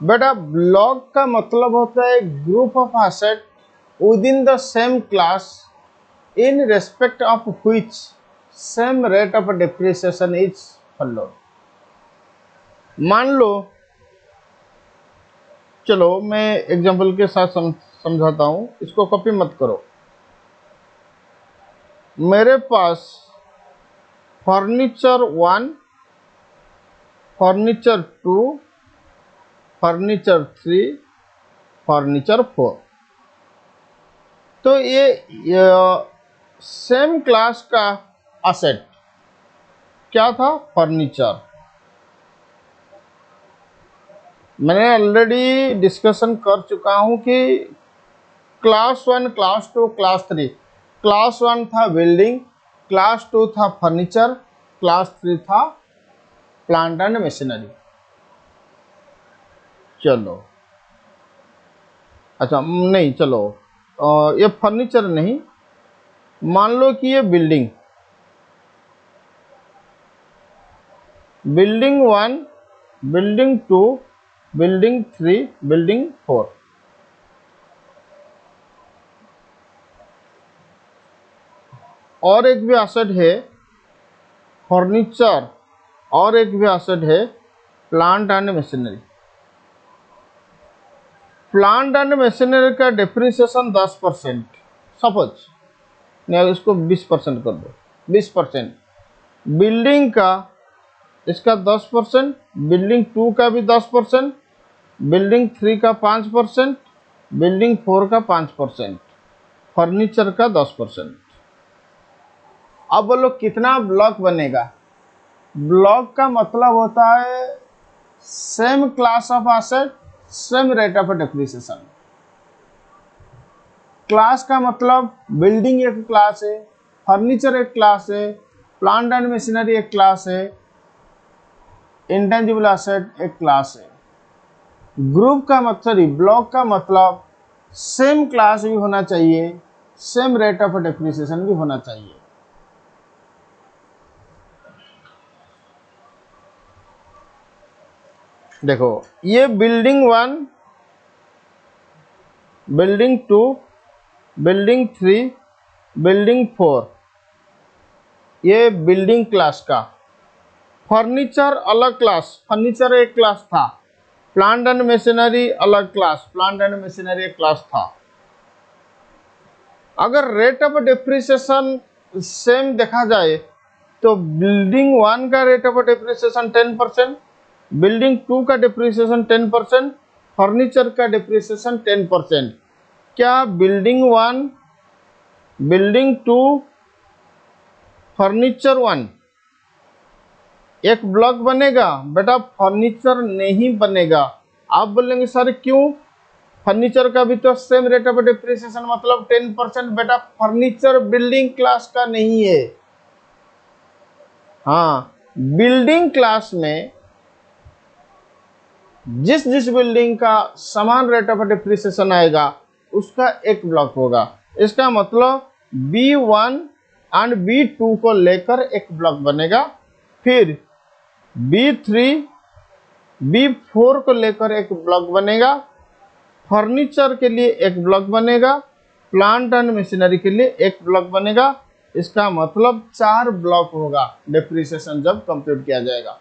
बेटा ब्लॉक का मतलब होता है group of asset with in the same class in respect of which same rate of depreciation is followed. मान लो, चलो मैं एग्जांपल के साथ समझाता हूं, इसको कॉपी मत करो। मेरे पास फर्नीचर 1, फर्नीचर 2, फर्नीचर 3, फर्नीचर 4। तो ये सेम क्लास का एसेट क्या था? फर्नीचर। मैंने ऑलरेडी डिस्कशन कर चुका हूं कि क्लास 1, क्लास 2, क्लास 3। क्लास 1 था बिल्डिंग, क्लास 2 था फर्नीचर, क्लास 3 था प्लांट एंड मशीनरी। चलो अच्छा नहीं, चलो ये फर्नीचर नहीं, मान लो कि ये building, building 1, building 2, building 3, building 4। और एक भी एसेट है फर्नीचर, और एक भी एसेट है plant and machinery. Plant and machinery का डिप्रिसिएशन 10%, सपोज नहीं इसको 20% कर दो, 20%। बिल्डिंग का इसका 10%, बिल्डिंग 2 का भी 10%, बिल्डिंग 3 का 5%, बिल्डिंग 4 का 5%, फर्नीचर का 10%। अब बोलो कितना ब्लॉक बनेगा। ब्लॉक का मतलब होता है same class of asset, same rate of depreciation. Class का मतलब बिल्डिंग एक क्लास है, फर्नीचर एक क्लास है, प्लांट एंड मशीनरी एक क्लास है, इंटेंजिबल एसेट एक क्लास है। ग्रुप का मतलब, ब्लॉक का मतलब सेम क्लास भी होना चाहिए, सेम रेट ऑफ डेप्रिसिएशन भी होना चाहिए। देखो ये बिल्डिंग 1, बिल्डिंग 2, बिल्डिंग 3, बिल्डिंग 4, ये बिल्डिंग क्लास का। फर्नीचर अलग क्लास, फर्नीचर एक क्लास था। प्लांट एंड मशीनरी अलग क्लास, प्लांट एंड मशीनरी एक क्लास था। अगर रेट ऑफ डेप्रिसिएशन सेम देखा जाए तो बिल्डिंग 1 का रेट ऑफ डेप्रिसिएशन 10%, बिल्डिंग 2 का डेप्रिसिएशन 10%, फर्नीचर का डेप्रिसिएशन 10%। क्या बिल्डिंग 1, बिल्डिंग 2, फर्नीचर 1 एक ब्लॉक बनेगा? बेटा फर्नीचर नहीं बनेगा। आप बोलेंगे सर क्यों? फर्नीचर का भी तो सेम रेट ऑफ डेप्रिसिएशन मतलब 10%। बेटा फर्नीचर बिल्डिंग क्लास का नहीं है। हाँ, बिल्डिंग क्लास में जिस जिस बिल्डिंग का समान रेट ऑफ डेप्रिसिएशन आएगा उसका एक ब्लॉक होगा। इसका मतलब B1 एंड B2 को लेकर एक ब्लॉक बनेगा, फिर B3, B4 को लेकर एक ब्लॉक बनेगा, फर्नीचर के लिए एक ब्लॉक बनेगा, प्लांट एंड मशीनरी के लिए एक ब्लॉक बनेगा। इसका मतलब 4 ब्लॉक होगा डेप्रिसिएशन जब कंप्यूट किया जाएगा।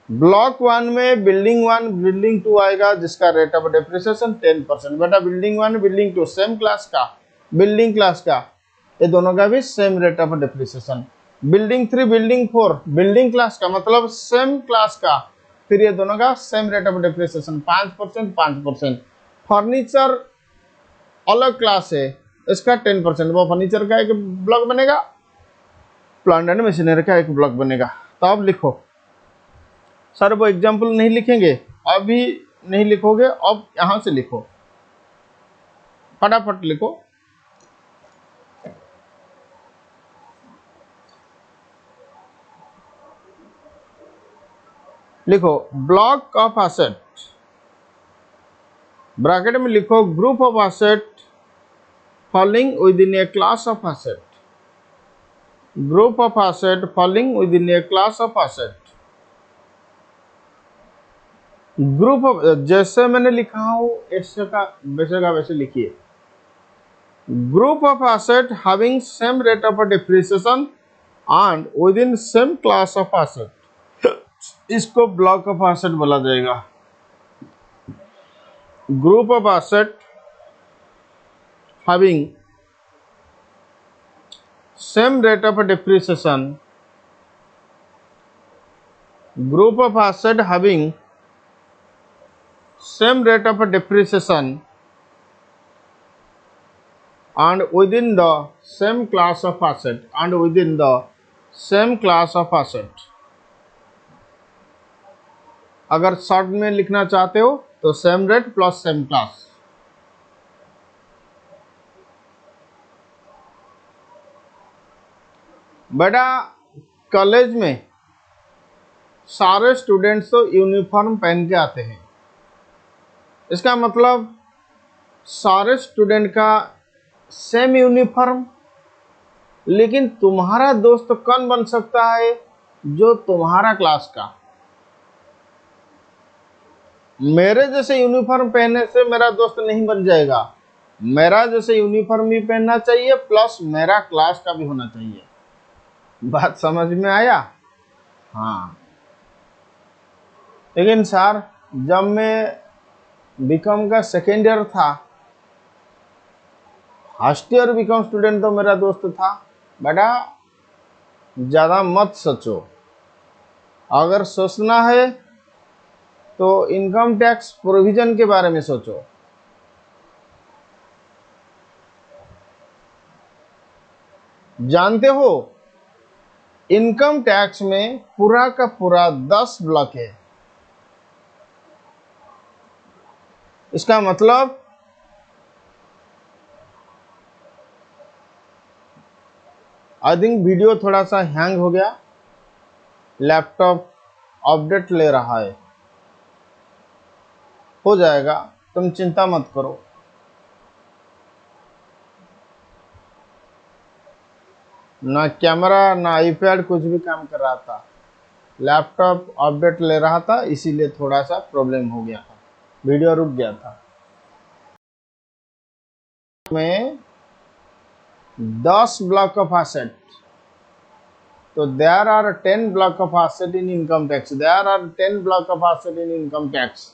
ब्लॉक 1 में बिल्डिंग 1, बिल्डिंग 2 आएगा जिसका रेट ऑफ डेप्रिसिएशन 10%। बेटा बिल्डिंग 1, बिल्डिंग 2 सेम क्लास का, बिल्डिंग क्लास का, ये दोनों का भी same rate of depreciation. Building 3, building 4 building class का मतलब सेम क्लास का, फिर ये दोनों का same rate of depreciation 5%, 5%। Furniture अलग क्लास है, इसका 10%, वो फर्नीचर का एक ब्लॉक बनेगा, प्लांट एंड मशीनरी का एक ब्लॉक बनेगा। तो अब लिखो सर, वो एग्जाम्पल नहीं लिखेंगे, अभी नहीं लिखोगे, अब यहां से लिखो, फटाफट लिखो। लिखो ब्लॉक ऑफ एसेट, ब्रैकेट में लिखो group of asset falling with in A class of asset, group of asset falling with in A class of asset. Group of, जैसे मैंने लिखा हूं ऐसे का वैसे का वैसे लिखिए। Group of asset having same rate of depreciation and with in same class of asset, इसको ब्लॉक ऑफ एसेट बोला जाएगा। Group of asset having same rate of depreciation, group of asset having same rate of depreciation and within the same class of asset, and within the same class of asset। अगर short में लिखना चाहते हो तो same rate plus same class. बेटा college में सारे students तो यूनिफॉर्म पहन के आते हैं, इसका मतलब सारे स्टूडेंट का सेम यूनिफॉर्म। लेकिन तुम्हारा दोस्त कौन बन सकता है? जो तुम्हारा क्लास का। मेरे जैसे यूनिफॉर्म पहनने से मेरा दोस्त नहीं बन जाएगा, मेरा जैसे यूनिफॉर्म भी पहनना चाहिए प्लस मेरा क्लास का भी होना चाहिए। बात समझ में आया? हाँ। लेकिन सर जब मैं बीकॉम का सेकेंड ईयर था, फर्स्ट ईयर बीकॉम स्टूडेंट तो मेरा दोस्त था। बेटा ज़्यादा मत सोचो, अगर सोचना है तो इनकम टैक्स प्रोविजन के बारे में सोचो। जानते हो इनकम टैक्स में पूरा का पूरा 10 ब्लॉक है। इसका मतलब आई थिंक वीडियो थोड़ा सा हैंग हो गया, लैपटॉप अपडेट ले रहा है, हो जाएगा, तुम चिंता मत करो। ना कैमरा ना आईपैड कुछ भी काम कर रहा था, लैपटॉप अपडेट ले रहा था, इसीलिए थोड़ा सा प्रॉब्लम हो गया था, वीडियो रुक गया था। में 10 ब्लॉक ऑफ एसेट, तो there are 10 block of asset in income tax, there are 10 block of asset in income tax.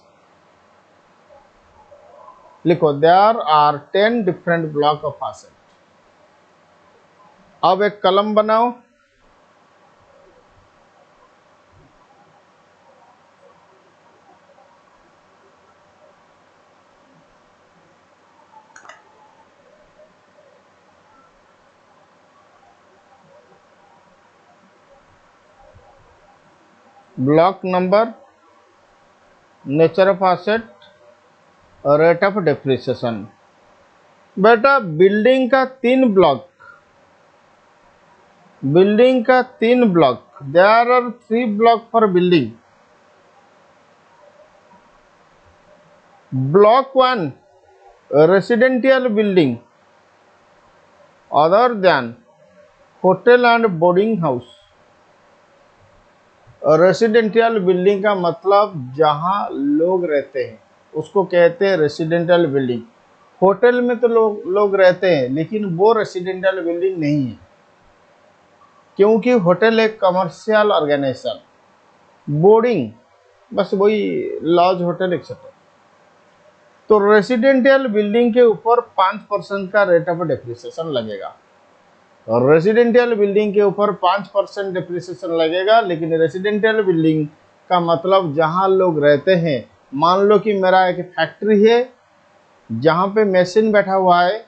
लिखो there are 10 different block of asset. अब एक कलम बनाओ, block number, nature of asset, rate of depreciation. बेटा building का 3 block, building का 3 block, there are 3 block for building. Block 1 residential building other than hotel and boarding house. Residential building का मतलब जहां लोग रहते हैं उसको कहते हैं रेसिडेंशियल बिल्डिंग। होटल में तो लोग रहते हैं, लेकिन वो रेसिडेंशियल बिल्डिंग नहीं है, क्योंकि होटल एक कमर्शियल ऑर्गेनाइजेशन। बोर्डिंग बस वही लॉज होटल एक्सेट्रा। तो रेसिडेंशियल बिल्डिंग के ऊपर 5% का रेट ऑफ डेप्रिसिएशन लगेगा, और रेसिडेंशियल बिल्डिंग के ऊपर 5% डिप्रिसिएशन लगेगा। लेकिन रेसिडेंशियल बिल्डिंग का मतलब जहां लोग रहते हैं। मान लो कि मेरा एक फैक्ट्री है जहां पे मशीन बैठा हुआ है,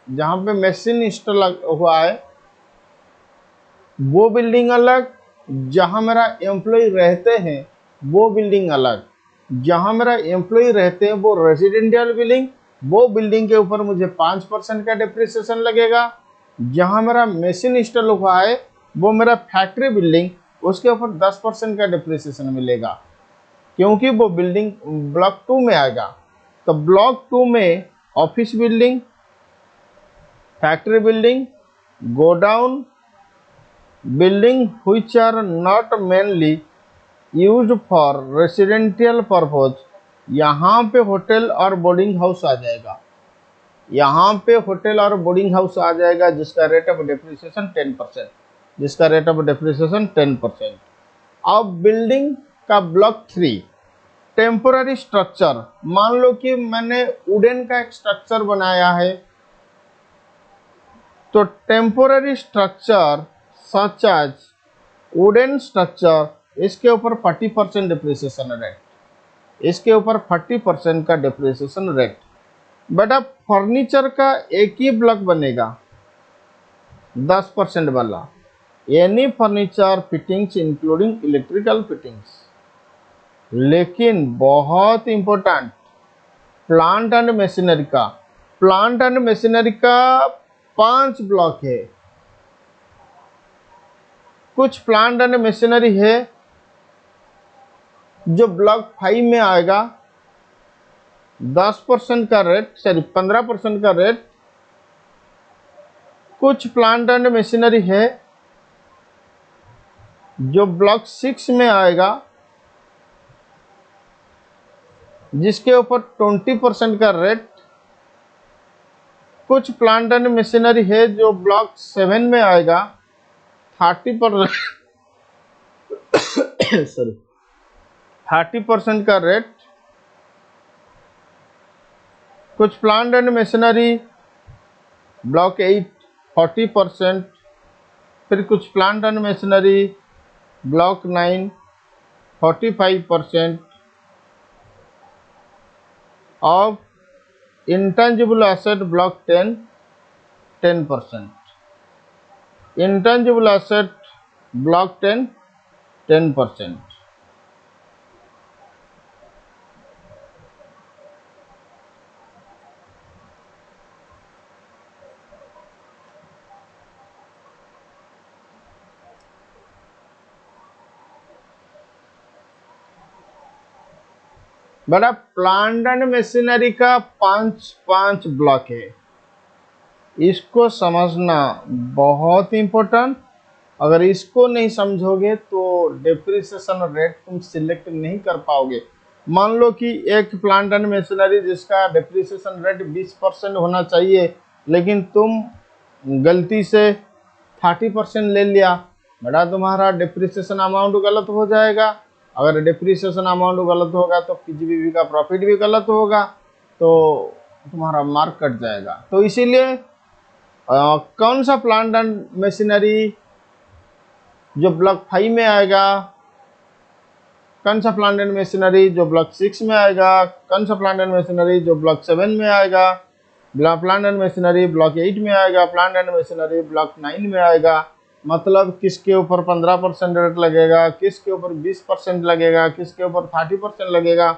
जहां पे मशीन इंस्टॉल हुआ है, वो बिल्डिंग अलग। जहां मेरा एम्प्लॉय रहते हैं वो बिल्डिंग अलग। जहां मेरा एम्प्लॉय रहते हैं वो रेसिडेंशियल बिल्डिंग, वो बिल्डिंग के ऊपर मुझे 5% का डिप्रिसिएशन लगेगा। जहां मेरा मशीन इंस्टॉल हुआ है वो मेरा फैक्ट्री बिल्डिंग, उसके ऊपर 10% का डिप्रिसिएशन मिलेगा, क्योंकि वो बिल्डिंग ब्लॉक 2 में आएगा। तो ब्लॉक 2 में office building, factory building, godown building which are not mainly used for residential purpose, यहाँ पे होटल और बोर्डिंग हाउस आ जाएगा। यहाँ पे होटल और बोर्डिंग हाउस आ जाएगा जिसका रेट ऑफ डेप्रिसिएशन 10%, जिसका रेट ऑफ डेप्रिसिएशन 10%। अब बिल्डिंग का ब्लॉक 3 टेम्पोररी स्ट्रक्चर। मान लो कि मैंने वुडन का एक स्ट्रक्चर बनाया है, तो temporary structure such as wooden structure, इसके ऊपर 40% डिप्रिसिएशन रेट, इसके ऊपर 40% का डिप्रिसिएशन रेट। बेटा फर्नीचर का एक ही ब्लॉक बनेगा 10% वाला, any furniture fittings including electrical fittings. लेकिन बहुत इंपॉर्टेंट, प्लांट एंड मशीनरी का, प्लांट एंड मशीनरी का 5 ब्लॉक है। कुछ प्लांट एंड मशीनरी है जो ब्लॉक 5 में आएगा, 10% का रेट, सॉरी 15% का रेट। कुछ प्लांट एंड मशीनरी है जो ब्लॉक 6 में आएगा, जिसके ऊपर 20% का रेट। कुछ प्लांट एंड मशीनरी है जो ब्लॉक 7 में आएगा, 30% सॉरी 30% का रेट। कुछ प्लांट एंड मशीनरी ब्लॉक 8 40%। फिर कुछ plant and machinery block 9 45% of intangible asset block 10%, intangible asset block 10%. बड़ा प्लांट एंड मशीनरी का 5 ब्लॉक है, इसको समझना बहुत इंपॉर्टेंट। अगर इसको नहीं समझोगे तो डेप्रिसिएशन रेट तुम सिलेक्ट नहीं कर पाओगे। मान लो कि एक प्लांट एंड मशीनरी जिसका डेप्रिसिएशन रेट 20% होना चाहिए, लेकिन तुम गलती से 30% ले लिया, बड़ा तुम्हारा डेप्रिसिएशन अमाउंट गलत हो जाएगा। अगर डेप्रिसिएशन अमाउंट गलत होगा तो पीजीबीवी का प्रॉफिट भी गलत होगा, तो तुम्हारा मार्क कट जाएगा। तो इसीलिए कौन सा प्लांट एंड मशीनरी जो ब्लॉक 5 में आएगा, कौन सा प्लांट एंड मशीनरी जो ब्लॉक 6 में आएगा, कौन सा प्लांट एंड मशीनरी जो ब्लॉक 7 में आएगा, प्लांट एंड मशीनरी ब्लॉक 8 में आएगा, प्लांट एंड मशीनरी ब्लॉक 9 में आएगा। मतलब किसके ऊपर 15% रेट लगेगा, किसके ऊपर 20% लगेगा, किसके ऊपर 30% लगेगा,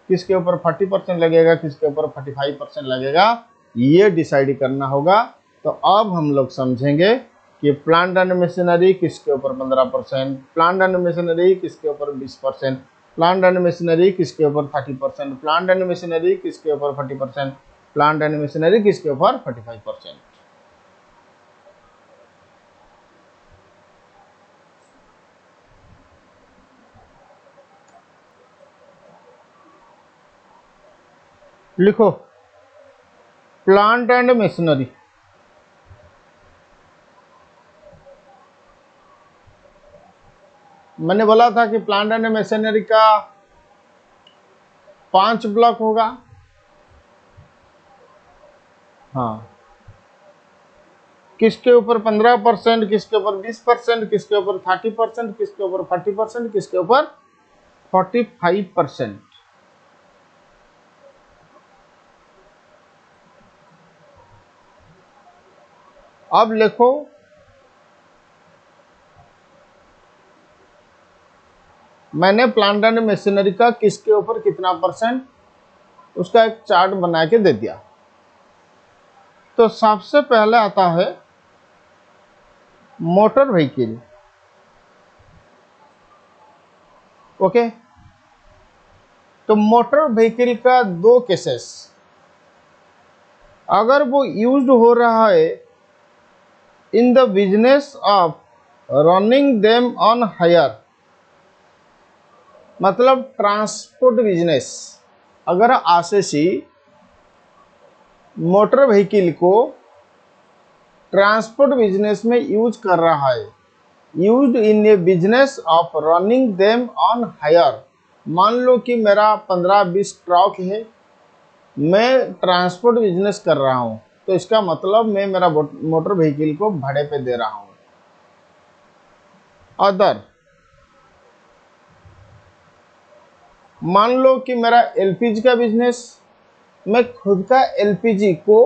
किसके ऊपर 40% लगेगा, किसके ऊपर 45% लगेगा, ये डिसाइड करना होगा। तो अब हम लोग समझेंगे कि प्लांट एंड मशीनरी किसके ऊपर 15%, प्लांट एंड मशीनरी किसके ऊपर 20%, प्लांट एंड मशीनरी किसके ऊपर 30%, प्लांट एंड मशीनरी किसके ऊपर 40%, प्लांट एंड मशीनरी किसके ऊपर 45%। लिखो प्लांट एंड मशीनरी, मैंने बोला था कि प्लांट एंड मशीनरी का 5 ब्लॉक होगा। हाँ, किसके ऊपर 15%, किसके ऊपर 20%, किसके ऊपर 30%, किसके ऊपर 40%, किसके ऊपर 45%। अब लिखो मैंने प्लांट एंड मशीनरी का किसके ऊपर कितना परसेंट, उसका एक चार्ट बना के दे दिया। तो सबसे पहले आता है मोटर व्हीकल। ओके, तो मोटर व्हीकल का 2 केसेस, अगर वो यूज्ड हो रहा है in the business of running them on hire, मतलब ट्रांसपोर्ट बिजनेस, अगर आरसीसी मोटर व्हीकल को ट्रांसपोर्ट बिजनेस में यूज कर रहा है, used in a business of running them on hire. मान लो कि मेरा 15-20 ट्रक है, मैं ट्रांसपोर्ट बिजनेस कर रहा हूं, तो इसका मतलब मैं मेरा मोटर व्हीकल को भाड़े पे दे रहा हूं। अदर, मान लो कि मेरा एलपीजी का बिजनेस, मैं खुद का एलपीजी को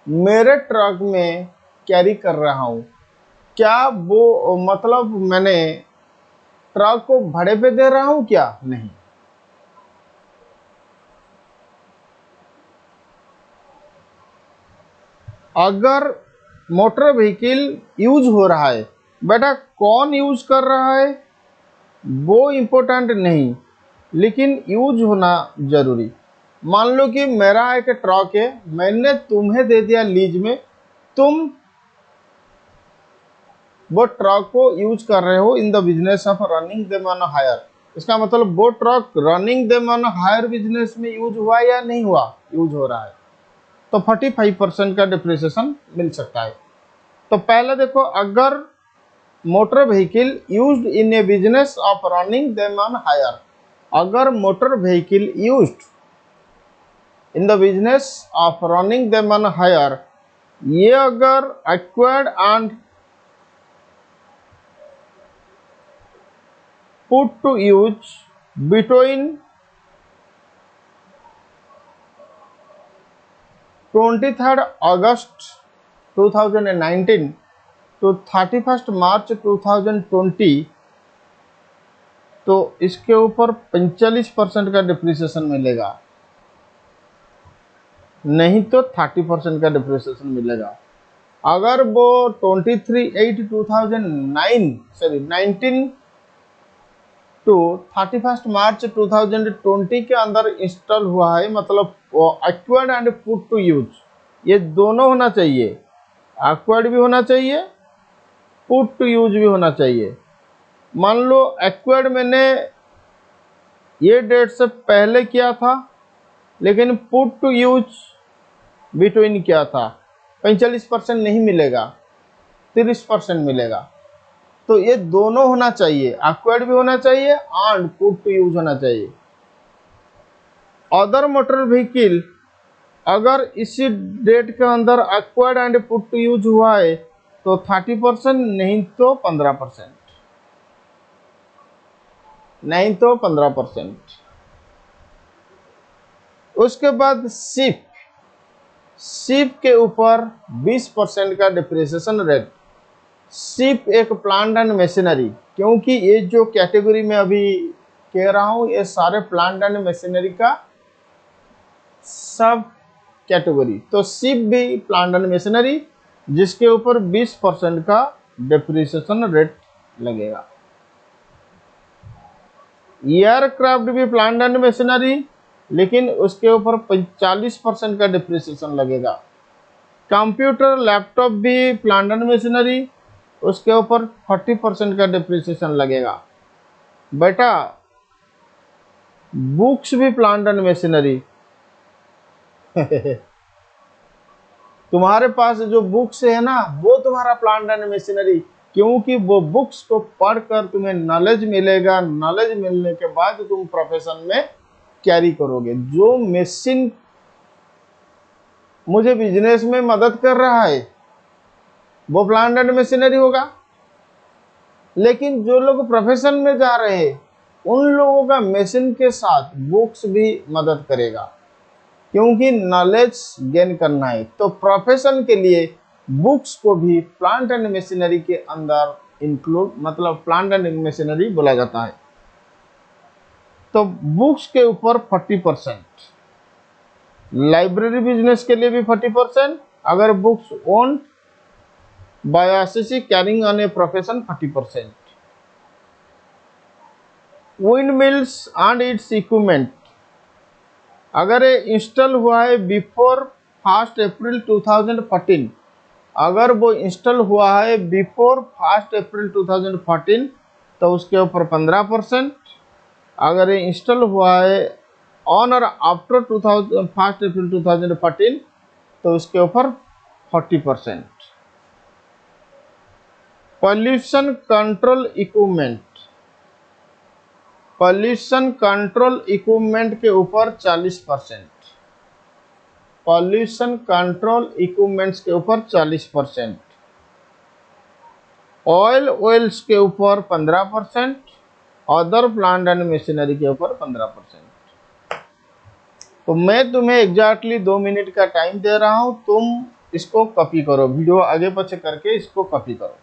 मेरे ट्रक में कैरी कर रहा हूं, क्या वो मतलब मैंने ट्रक को भाड़े पे दे रहा हूं क्या? नहीं। अगर मोटर व्हीकल यूज हो रहा है, बेटा कौन यूज कर रहा है वो इम्पोर्टेंट नहीं, लेकिन यूज होना जरूरी। मान लो कि मेरा एक ट्रक है, मैंने तुम्हें दे दिया लीज में, तुम वो ट्रक को यूज कर रहे हो in the business of running them on hire. इसका मतलब वो truck running them on hire business में यूज हुआ या नहीं हुआ? यूज हो रहा है, तो 45% का डिप्रिसिएशन मिल सकता है। तो पहले देखो, अगर motor vehicle used in a business of running them on hire, अगर motor vehicle used in the business of running them on hire, ये अगर acquired and put to use between 23rd August 2019 to 31st March 2020, तो इसके ऊपर 45% का depreciation मिलेगा, नहीं तो 30% का डिप्रिसिएशन मिलेगा। अगर वो 19 टू 31st मार्च 2020 के अंदर इंस्टॉल हुआ है, मतलब acquired and put to use, ये दोनों होना चाहिए। एक्वायर्ड भी होना चाहिए, पुट टू यूज भी होना चाहिए। मान लो एक्वायर्ड मैंने ये डेट से पहले किया था, लेकिन पुट टू यूज बिटवीन किया था, 45% नहीं मिलेगा, 30% मिलेगा। तो ये दोनों होना चाहिए, एक्वायर्ड भी होना चाहिए एंड पुट टू यूज होना चाहिए। अदर मोटर व्हीकल अगर इसी डेट के अंदर acquired and put to use हुआ है तो 30%, नहीं तो 15%, नहीं तो 15%। उसके बाद शिप के ऊपर 20% का डिप्रिसिएशन रेट। शिप एक प्लांट एंड मशीनरी, क्योंकि ये जो कैटेगरी में अभी कह रहा हूं ये सारे प्लांट एंड मशीनरी का सब कैटेगरी, तो शिप भी प्लांट एंड मशीनरी, जिसके ऊपर 20% का डिप्रिसिएशन रेट लगेगा। एयरक्राफ्ट भी प्लांट एंड मशीनरी, लेकिन उसके ऊपर 40% का डिप्रिसिएशन लगेगा। कंप्यूटर लैपटॉप भी प्लांट एंड मशीनरी, उसके ऊपर 40% का डिप्रिसिएशन लगेगा। बेटा बुक्स भी प्लांट एंड मशीनरी तुम्हारे पास जो बुक्स है ना, वो तुम्हारा प्लांट एंड मशीनरी, क्योंकि वो बुक्स को पढ़कर तुम्हें नॉलेज मिलेगा, नॉलेज मिलने के बाद तुम प्रोफेशन में कैरी करोगे। जो मशीन मुझे बिजनेस में मदद कर रहा है वो प्लांट एंड मशीनरी होगा, लेकिन जो लोग प्रोफेशन में जा रहे हैं उन लोगों का मशीन के साथ बुक्स भी मदद करेगा, क्योंकि नॉलेज गेन करना है। तो प्रोफेशन के लिए बुक्स को भी प्लांट एंड मशीनरी के अंदर इंक्लूड, मतलब प्लांट एंड मशीनरी बोला जाता है। तो बुक्स के ऊपर 40%, लाइब्रेरी बिजनेस के लिए भी 40%, अगर books own by associate carrying on a profession 40%। Wind mills and its equipment अगर ये इंस्टॉल हुआ है बिफोर 1 अप्रैल 2014, अगर वो इंस्टॉल हुआ है बिफोर 1 अप्रैल 2014 तो उसके ऊपर 15%। अगर ये इंस्टॉल हुआ है ऑन और आफ्टर 1 अप्रैल 2014 तो उसके ऊपर 40%। Pollution control equipment, pollution control equipment के ऊपर 40%, पॉल्यूशन कंट्रोल इक्विपमेंट्स के ऊपर 40%, ऑयल ऑयल्स के ऊपर 15%, अदर प्लांट एंड मशीनरी के ऊपर 15%। तो मैं तुम्हें एग्जैक्टली 2 मिनट का टाइम दे रहा हूं, तुम इसको कॉपी करो, वीडियो आगे पीछे करके इसको कॉपी करो।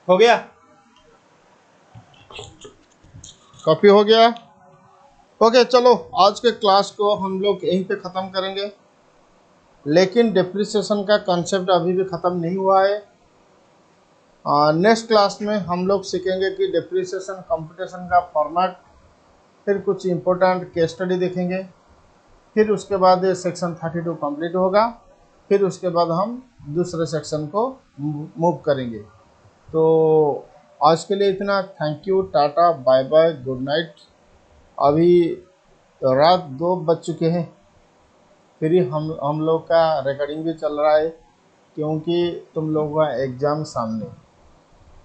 हो गया? कॉपी हो गया? ओके, चलो आज के क्लास को हम लोग यहीं पे ख़त्म करेंगे, लेकिन डिप्रिसिएशन का कंसेप्ट अभी भी ख़त्म नहीं हुआ है। नेक्स्ट क्लास में हम लोग सीखेंगे कि डिप्रिसिएशन कंप्यूटेशन का फॉर्मेट, फिर कुछ इम्पोर्टेंट केस स्टडी देखेंगे, फिर उसके बाद सेक्शन 32 कंप्लीट होगा, फिर उसके बाद हम दूसरे सेक्शन को मूव करेंगे। तो आज के लिए इतना। Thank you, tata, bye bye, good night. अभी रात 2 बज चुके हैं, फिर ही हम लोग का रिकॉर्डिंग भी चल रहा है, क्योंकि तुम लोगों का एग्ज़ाम सामने।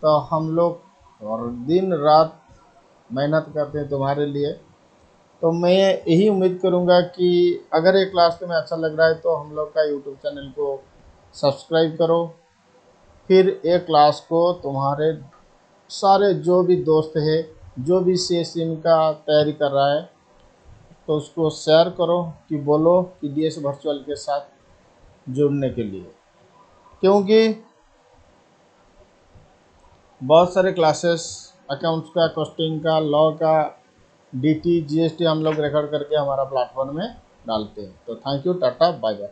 तो हम लोग और दिन रात मेहनत करते हैं तुम्हारे लिए। तो मैं यही उम्मीद करूंगा कि अगर ये क्लास तुम्हें अच्छा लग रहा है तो हम लोग का यूट्यूब चैनल को सब्सक्राइब करो, फिर ये क्लास को तुम्हारे सारे जो भी दोस्त है, जो भी CSM का तैयारी कर रहा है, तो उसको शेयर करो, कि बोलो कि DS वर्चुअल के साथ जुड़ने के लिए, क्योंकि बहुत सारे क्लासेस अकाउंट्स का, कॉस्टिंग का, लॉ का, DT GST हम लोग रिकॉर्ड करके हमारा प्लेटफॉर्म में डालते हैं। तो thank you, tata, bye bye.